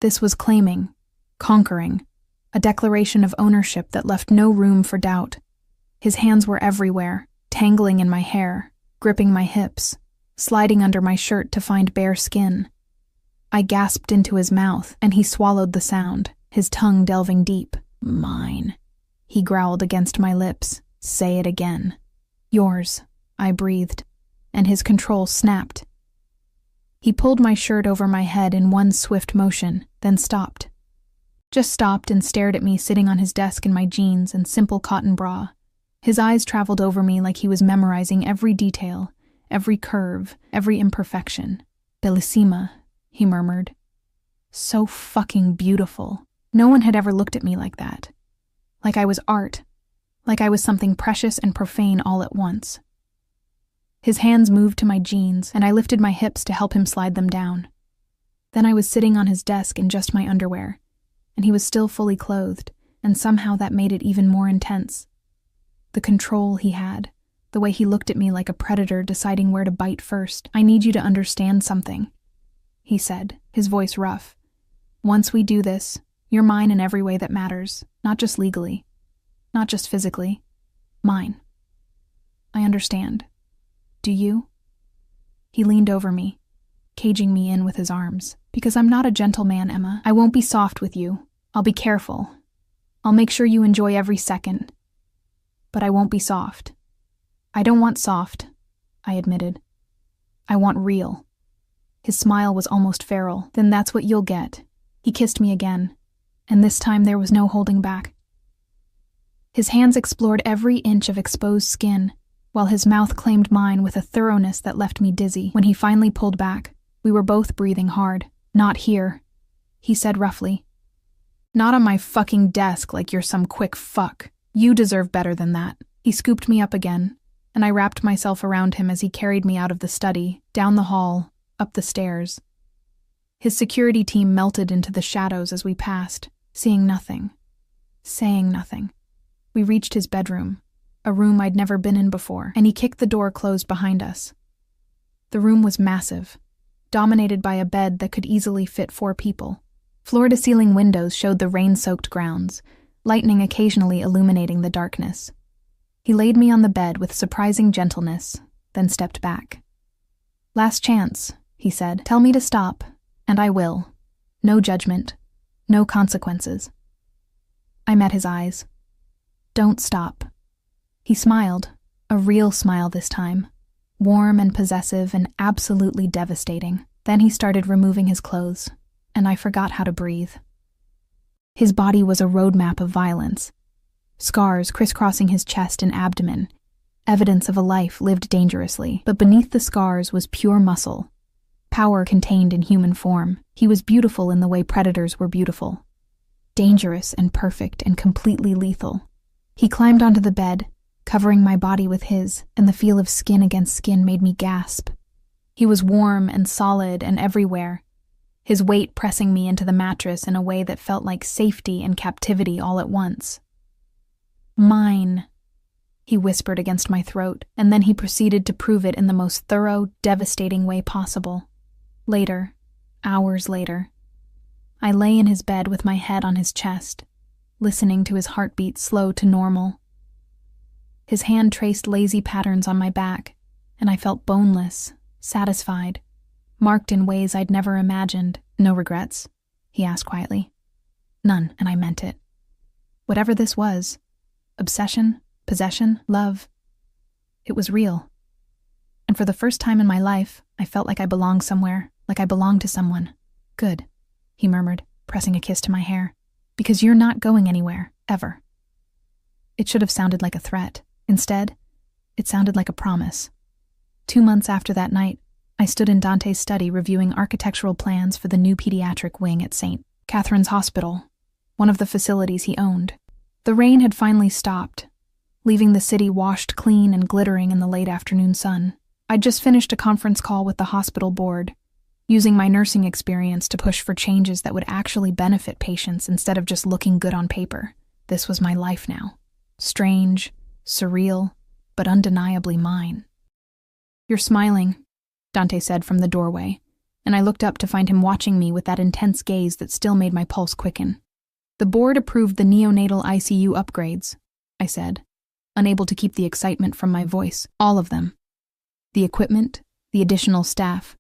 This was claiming, conquering, a declaration of ownership that left no room for doubt. His hands were everywhere, tangling in my hair, gripping my hips, sliding under my shirt to find bare skin. I gasped into his mouth, and he swallowed the sound, his tongue delving deep. Mine, he growled against my lips. Say it again. Yours, I breathed, and his control snapped. He pulled my shirt over my head in one swift motion, then stopped. Just stopped and stared at me sitting on his desk in my jeans and simple cotton bra. His eyes traveled over me like he was memorizing every detail, every curve, every imperfection. Bellissima, he murmured. So fucking beautiful. No one had ever looked at me like that. Like I was art. Like I was something precious and profane all at once. His hands moved to my jeans, and I lifted my hips to help him slide them down. Then I was sitting on his desk in just my underwear, and he was still fully clothed, and somehow that made it even more intense. The control he had, the way he looked at me like a predator deciding where to bite first. I need you to understand something, he said, his voice rough. Once we do this, you're mine in every way that matters, not just legally, not just physically. Mine. I understand. Do you? He leaned over me, caging me in with his arms. Because I'm not a gentleman, Emma. I won't be soft with you. I'll be careful. I'll make sure you enjoy every second. But I won't be soft. I don't want soft, I admitted. I want real. His smile was almost feral. Then that's what you'll get. He kissed me again, and this time there was no holding back. His hands explored every inch of exposed skin, while his mouth claimed mine with a thoroughness that left me dizzy. When he finally pulled back, we were both breathing hard. Not here, he said roughly. Not on my fucking desk like you're some quick fuck. You deserve better than that. He scooped me up again, and I wrapped myself around him as he carried me out of the study, down the hall, up the stairs. His security team melted into the shadows as we passed, seeing nothing, saying nothing. We reached his bedroom, a room I'd never been in before, and he kicked the door closed behind us. The room was massive, dominated by a bed that could easily fit 4 people. Floor-to-ceiling windows showed the rain-soaked grounds, lightning occasionally illuminating the darkness. He laid me on the bed with surprising gentleness, then stepped back. Last chance, he said. Tell me to stop, and I will. No judgment, no consequences. I met his eyes. Don't stop. He smiled, a real smile this time, warm and possessive and absolutely devastating. Then he started removing his clothes, and I forgot how to breathe. His body was a roadmap of violence, scars crisscrossing his chest and abdomen, evidence of a life lived dangerously. But beneath the scars was pure muscle, power contained in human form. He was beautiful in the way predators were beautiful, dangerous and perfect and completely lethal. He climbed onto the bed, covering my body with his, and the feel of skin against skin made me gasp. He was warm and solid and everywhere, his weight pressing me into the mattress in a way that felt like safety and captivity all at once. Mine, he whispered against my throat, and then he proceeded to prove it in the most thorough, devastating way possible. Later, hours later, I lay in his bed with my head on his chest, listening to his heartbeat slow to normal. His hand traced lazy patterns on my back, and I felt boneless, satisfied, marked in ways I'd never imagined. No regrets? He asked quietly. None, and I meant it. Whatever this was, obsession, possession, love, it was real. And for the first time in my life, I felt like I belonged somewhere, like I belonged to someone. Good, he murmured, pressing a kiss to my hair. Because you're not going anywhere, ever. It should have sounded like a threat. Instead, it sounded like a promise. 2 months after that night, I stood in Dante's study reviewing architectural plans for the new pediatric wing at St. Catherine's hospital, one of the facilities he owned. The rain had finally stopped, leaving the city washed clean and glittering in the late afternoon sun. I'd just finished a conference call with the hospital board, using my nursing experience to push for changes that would actually benefit patients instead of just looking good on paper. This was my life now. Strange, surreal, but undeniably mine. "You're smiling," Dante said from the doorway, and I looked up to find him watching me with that intense gaze that still made my pulse quicken. "The board approved the neonatal ICU upgrades," I said, unable to keep the excitement from my voice. "All of them. The equipment, the additional staff,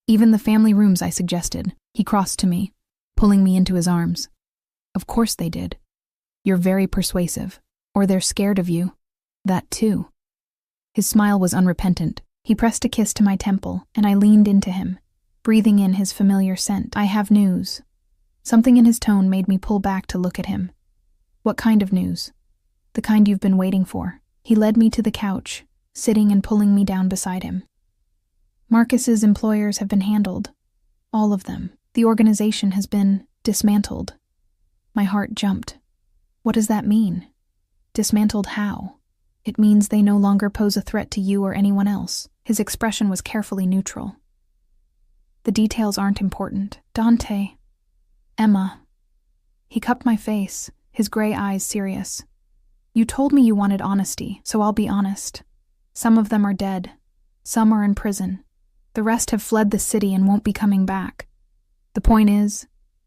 even the family rooms I suggested." He crossed to me, pulling me into his arms. "Of course they did. You're very persuasive. Or they're scared of you. That too." His smile was unrepentant. He pressed a kiss to my temple, and I leaned into him, breathing in his familiar scent. "I have news." Something in his tone made me pull back to look at him. "What kind of news?" "The kind you've been waiting for." He led me to the couch, sitting and pulling me down beside him. "Marcus's employers have been handled. All of them. The organization has been dismantled." My heart jumped. "What does that mean? Dismantled how?" "It means they no longer pose a threat to you or anyone else." His expression was carefully neutral. "The details aren't important. Dante. Emma." He cupped my face, his gray eyes serious. "You told me you wanted honesty, so I'll be honest. Some of them are dead. Some are in prison. The rest have fled the city and won't be coming back. The point is,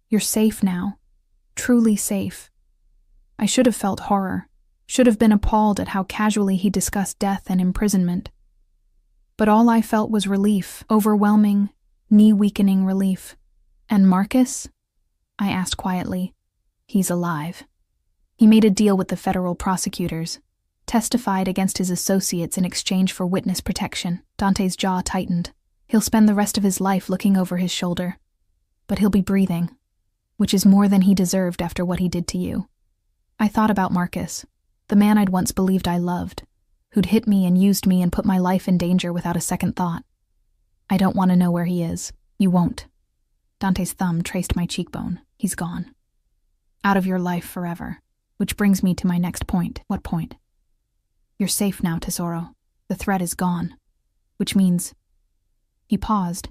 you're safe now. Truly safe." I should have felt horror, should have been appalled at how casually he discussed death and imprisonment. But all I felt was relief, overwhelming, knee-weakening relief. "And Marcus?" I asked quietly. "He's alive. He made a deal with the federal prosecutors, testified against his associates in exchange for witness protection." Dante's jaw tightened. "He'll spend the rest of his life looking over his shoulder. But he'll be breathing, which is more than he deserved after what he did to you." I thought about Marcus, the man I'd once believed I loved, who'd hit me and used me and put my life in danger without a second thought. "I don't want to know where he is." "You won't." Dante's thumb traced my cheekbone. "He's gone. Out of your life forever. Which brings me to my next point." "What point?" "You're safe now, Tesoro. The threat is gone. Which means..." He paused,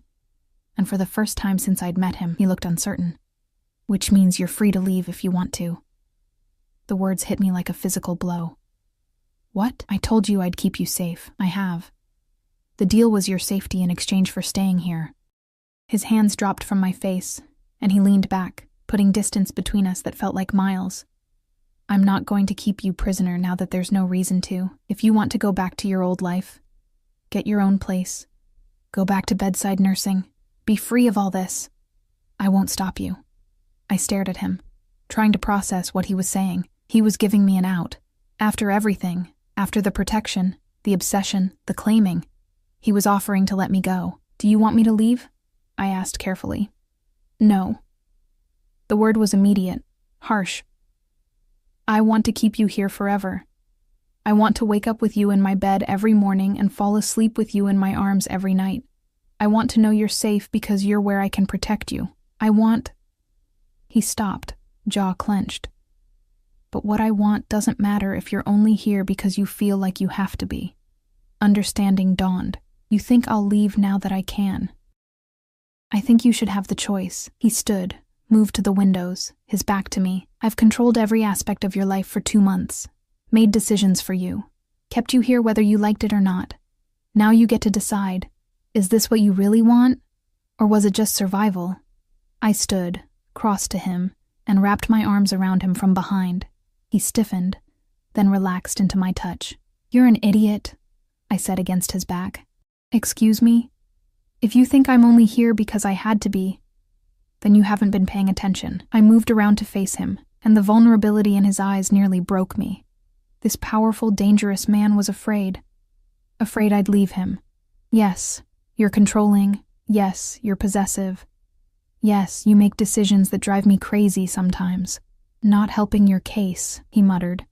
and for the first time since I'd met him, he looked uncertain. "Which means you're free to leave if you want to." The words hit me like a physical blow. "What?" "I told you I'd keep you safe. I have. The deal was your safety in exchange for staying here." His hands dropped from my face, and he leaned back, putting distance between us that felt like miles. "I'm not going to keep you prisoner now that there's no reason to. If you want to go back to your old life, get your own place, go back to bedside nursing, be free of all this, I won't stop you." I stared at him, trying to process what he was saying. He was giving me an out. After everything, after the protection, the obsession, the claiming, he was offering to let me go. "Do you want me to leave?" I asked carefully. "No." The word was immediate, harsh. "I want to keep you here forever. I want to wake up with you in my bed every morning and fall asleep with you in my arms every night. I want to know you're safe because you're where I can protect you. I want..." He stopped, jaw clenched. "But what I want doesn't matter if you're only here because you feel like you have to be." Understanding dawned. "You think I'll leave now that I can?" "I think you should have the choice." He stood, moved to the windows, his back to me. "I've controlled every aspect of your life for 2 months, made decisions for you, kept you here whether you liked it or not. Now you get to decide. Is this what you really want? Or was it just survival?" I stood, crossed to him, and wrapped my arms around him from behind. He stiffened, then relaxed into my touch. "You're an idiot," I said against his back. "Excuse me? If you think I'm only here because I had to be, then you haven't been paying attention." I moved around to face him, and the vulnerability in his eyes nearly broke me. This powerful, dangerous man was afraid. Afraid I'd leave him. "Yes, you're controlling. Yes, you're possessive. Yes, you make decisions that drive me crazy sometimes. Not helping your case," he muttered.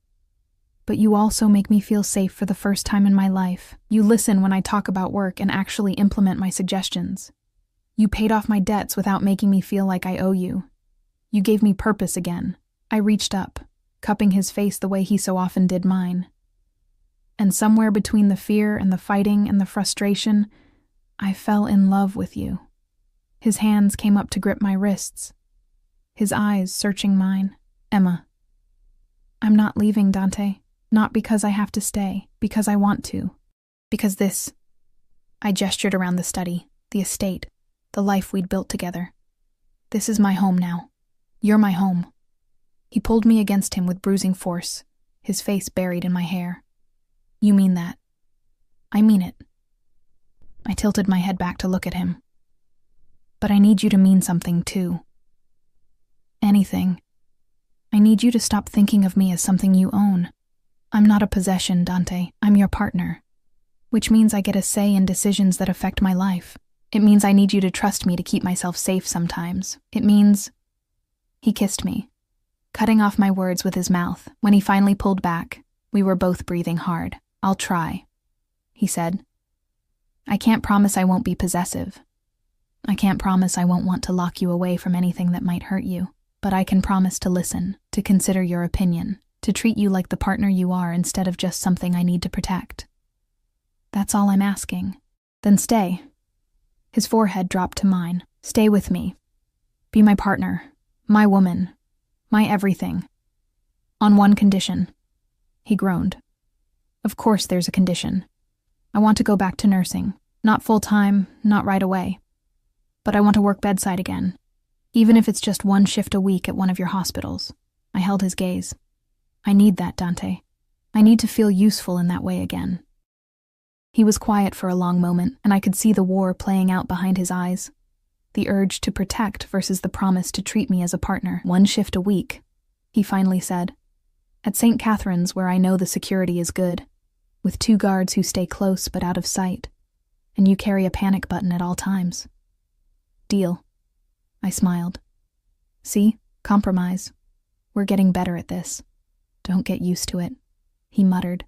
"But you also make me feel safe for the first time in my life. You listen when I talk about work and actually implement my suggestions. You paid off my debts without making me feel like I owe you. You gave me purpose again. I reached up, cupping his face the way he so often did mine. And somewhere between the fear and the fighting and the frustration, I fell in love with you. His hands came up to grip my wrists, his eyes searching mine. Emma. I'm not leaving, Dante. Not because I have to stay, because I want to. Because this... I gestured around the study, the estate, the life we'd built together. This is my home now. You're my home. He pulled me against him with bruising force, his face buried in my hair. You mean that? I mean it. I tilted my head back to look at him. But I need you to mean something, too. Anything. I need you to stop thinking of me as something you own. I'm not a possession, Dante. I'm your partner. Which means I get a say in decisions that affect my life. It means I need you to trust me to keep myself safe sometimes. It means... He kissed me, cutting off my words with his mouth. When he finally pulled back, we were both breathing hard. I'll try, he said. I can't promise I won't be possessive. I can't promise I won't want to lock you away from anything that might hurt you. But I can promise to listen, to consider your opinion, to treat you like the partner you are instead of just something I need to protect. That's all I'm asking. Then stay. His forehead dropped to mine. Stay with me. Be my partner, my woman, my everything. On one condition. He groaned. Of course there's a condition. I want to go back to nursing. Not full-time, not right away. But I want to work bedside again. Even if it's just one shift a week at one of your hospitals. I held his gaze. I need that, Dante. I need to feel useful in that way again. He was quiet for a long moment, and I could see the war playing out behind his eyes. The urge to protect versus the promise to treat me as a partner. One shift a week, he finally said. At St. Catherine's, where I know the security is good, with 2 guards who stay close but out of sight, and you carry a panic button at all times. Deal. I smiled. See? Compromise. We're getting better at this. Don't get used to it, he muttered,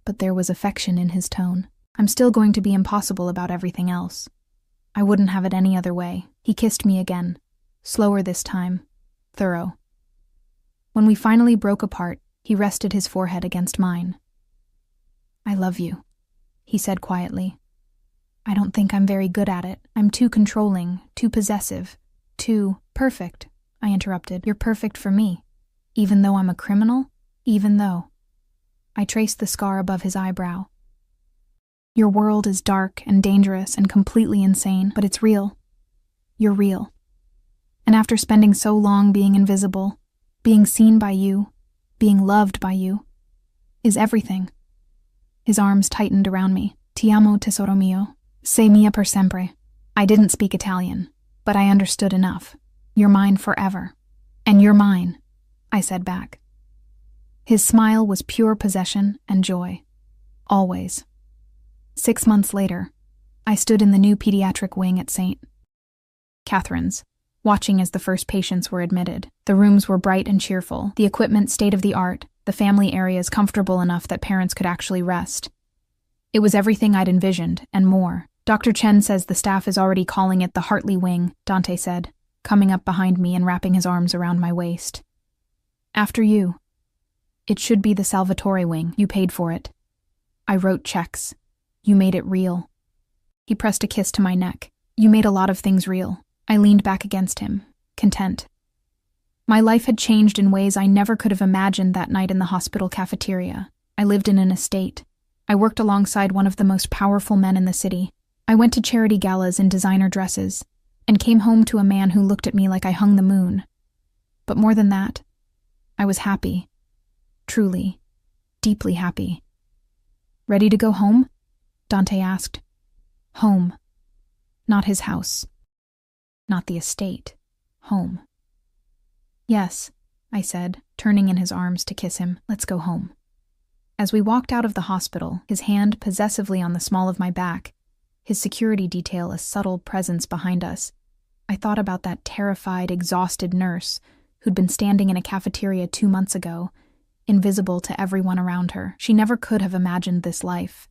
but there was affection in his tone. I'm still going to be impossible about everything else. I wouldn't have it any other way. He kissed me again, slower this time, thorough. When we finally broke apart, he rested his forehead against mine. I love you, he said quietly. I don't think I'm very good at it. I'm too controlling, too possessive, too perfect, I interrupted. You're perfect for me. Even though I'm a criminal? Even though. I traced the scar above his eyebrow. Your world is dark and dangerous and completely insane, but it's real. You're real. And after spending so long being invisible, being seen by you, being loved by you, is everything. His arms tightened around me. Ti amo, tesoro mio. Sei mia per sempre. I didn't speak Italian, but I understood enough. You're mine forever. And you're mine, I said back. His smile was pure possession and joy. Always. 6 months later, I stood in the new pediatric wing at St. Catherine's, watching as the first patients were admitted. The rooms were bright and cheerful, the equipment state-of-the-art, the family areas comfortable enough that parents could actually rest. It was everything I'd envisioned, and more. Dr. Chen says the staff is already calling it the Hartley Wing, Dante said, coming up behind me and wrapping his arms around my waist. After you. It should be the Salvatore Wing. You paid for it. I wrote checks. You made it real. He pressed a kiss to my neck. You made a lot of things real. I leaned back against him, content. My life had changed in ways I never could have imagined that night in the hospital cafeteria. I lived in an estate. I worked alongside one of the most powerful men in the city. I went to charity galas in designer dresses, and came home to a man who looked at me like I hung the moon. But more than that, I was happy. Truly, deeply happy. Ready to go home? Dante asked. Home. Not his house. Not the estate. Home. Yes, I said, turning in his arms to kiss him. Let's go home. As we walked out of the hospital, his hand possessively on the small of my back, his security detail a subtle presence behind us, I thought about that terrified, exhausted nurse who'd been standing in a cafeteria 2 months ago, invisible to everyone around her. She never could have imagined this life.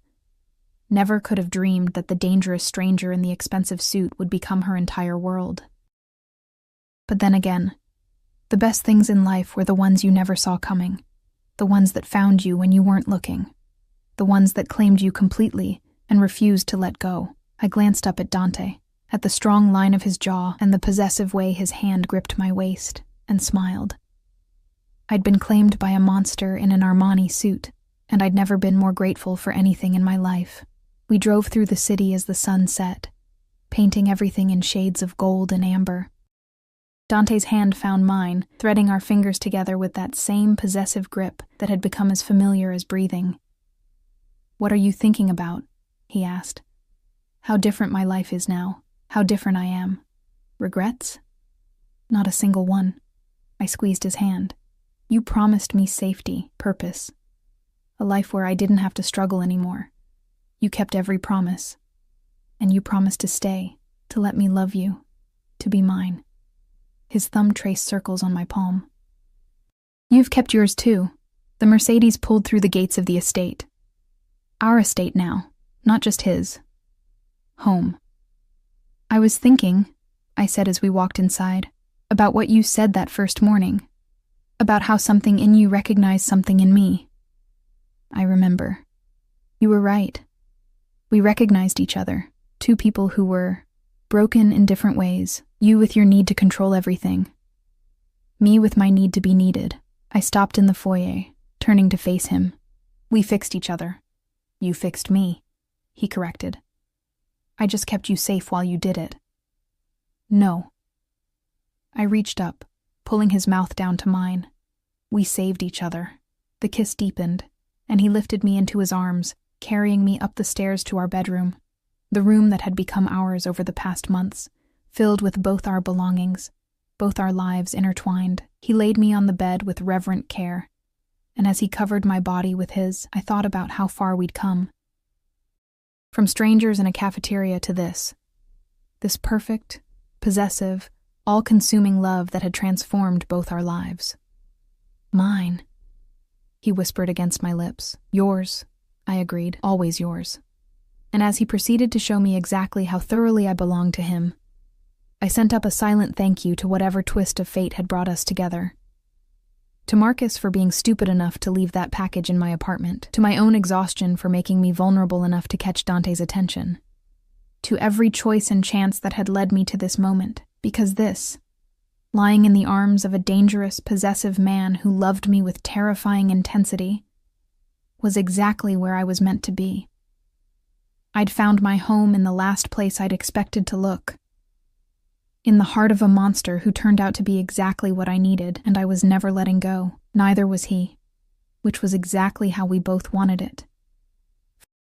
Never could have dreamed that the dangerous stranger in the expensive suit would become her entire world. But then again, The best things in life were the ones you never saw coming, the ones that found you when you weren't looking, the ones that claimed you completely and refused to let go. I glanced up at Dante, at the strong line of his jaw and the possessive way his hand gripped my waist, and smiled. I'd been claimed by a monster in an Armani suit, and I'd never been more grateful for anything in my life. We drove through the city as the sun set, painting everything in shades of gold and amber. Dante's hand found mine, threading our fingers together with that same possessive grip that had become as familiar as breathing. "What are you thinking about?" he asked. "How different my life is now. How different I am. Regrets?" "Not a single one." I squeezed his hand. "You promised me safety, purpose. A life where I didn't have to struggle anymore. You kept every promise. And you promised to stay, to let me love you, to be mine." His thumb traced circles on my palm. "You've kept yours too." The Mercedes pulled through the gates of the estate. Our estate now, not just his. Home. "I was thinking," I said as we walked inside, "about what you said that first morning. About how something in you recognized something in me." "I remember. You were right. We recognized each other, two people who were broken in different ways, you with your need to control everything. Me with my need to be needed." I stopped in the foyer, turning to face him. "We fixed each other. You fixed me," he corrected. "I just kept you safe while you did it." "No." I reached up, pulling his mouth down to mine. We saved each other. The kiss deepened, and he lifted me into his arms, carrying me up the stairs to our bedroom, the room that had become ours over the past months, filled with both our belongings, both our lives intertwined. He laid me on the bed with reverent care, and as he covered my body with his, I thought about how far we'd come. From strangers in a cafeteria to this perfect, possessive, all-consuming love that had transformed both our lives. "Mine," he whispered against my lips. "Yours," I agreed, "always yours." And as he proceeded to show me exactly how thoroughly I belonged to him, I sent up a silent thank you to whatever twist of fate had brought us together. To Marcus for being stupid enough to leave that package in my apartment, to my own exhaustion for making me vulnerable enough to catch Dante's attention, to every choice and chance that had led me to this moment, because this, lying in the arms of a dangerous, possessive man who loved me with terrifying intensity, was exactly where I was meant to be. I'd found my home in the last place I'd expected to look, in the heart of a monster who turned out to be exactly what I needed, and I was never letting go. Neither was he, which was exactly how we both wanted it.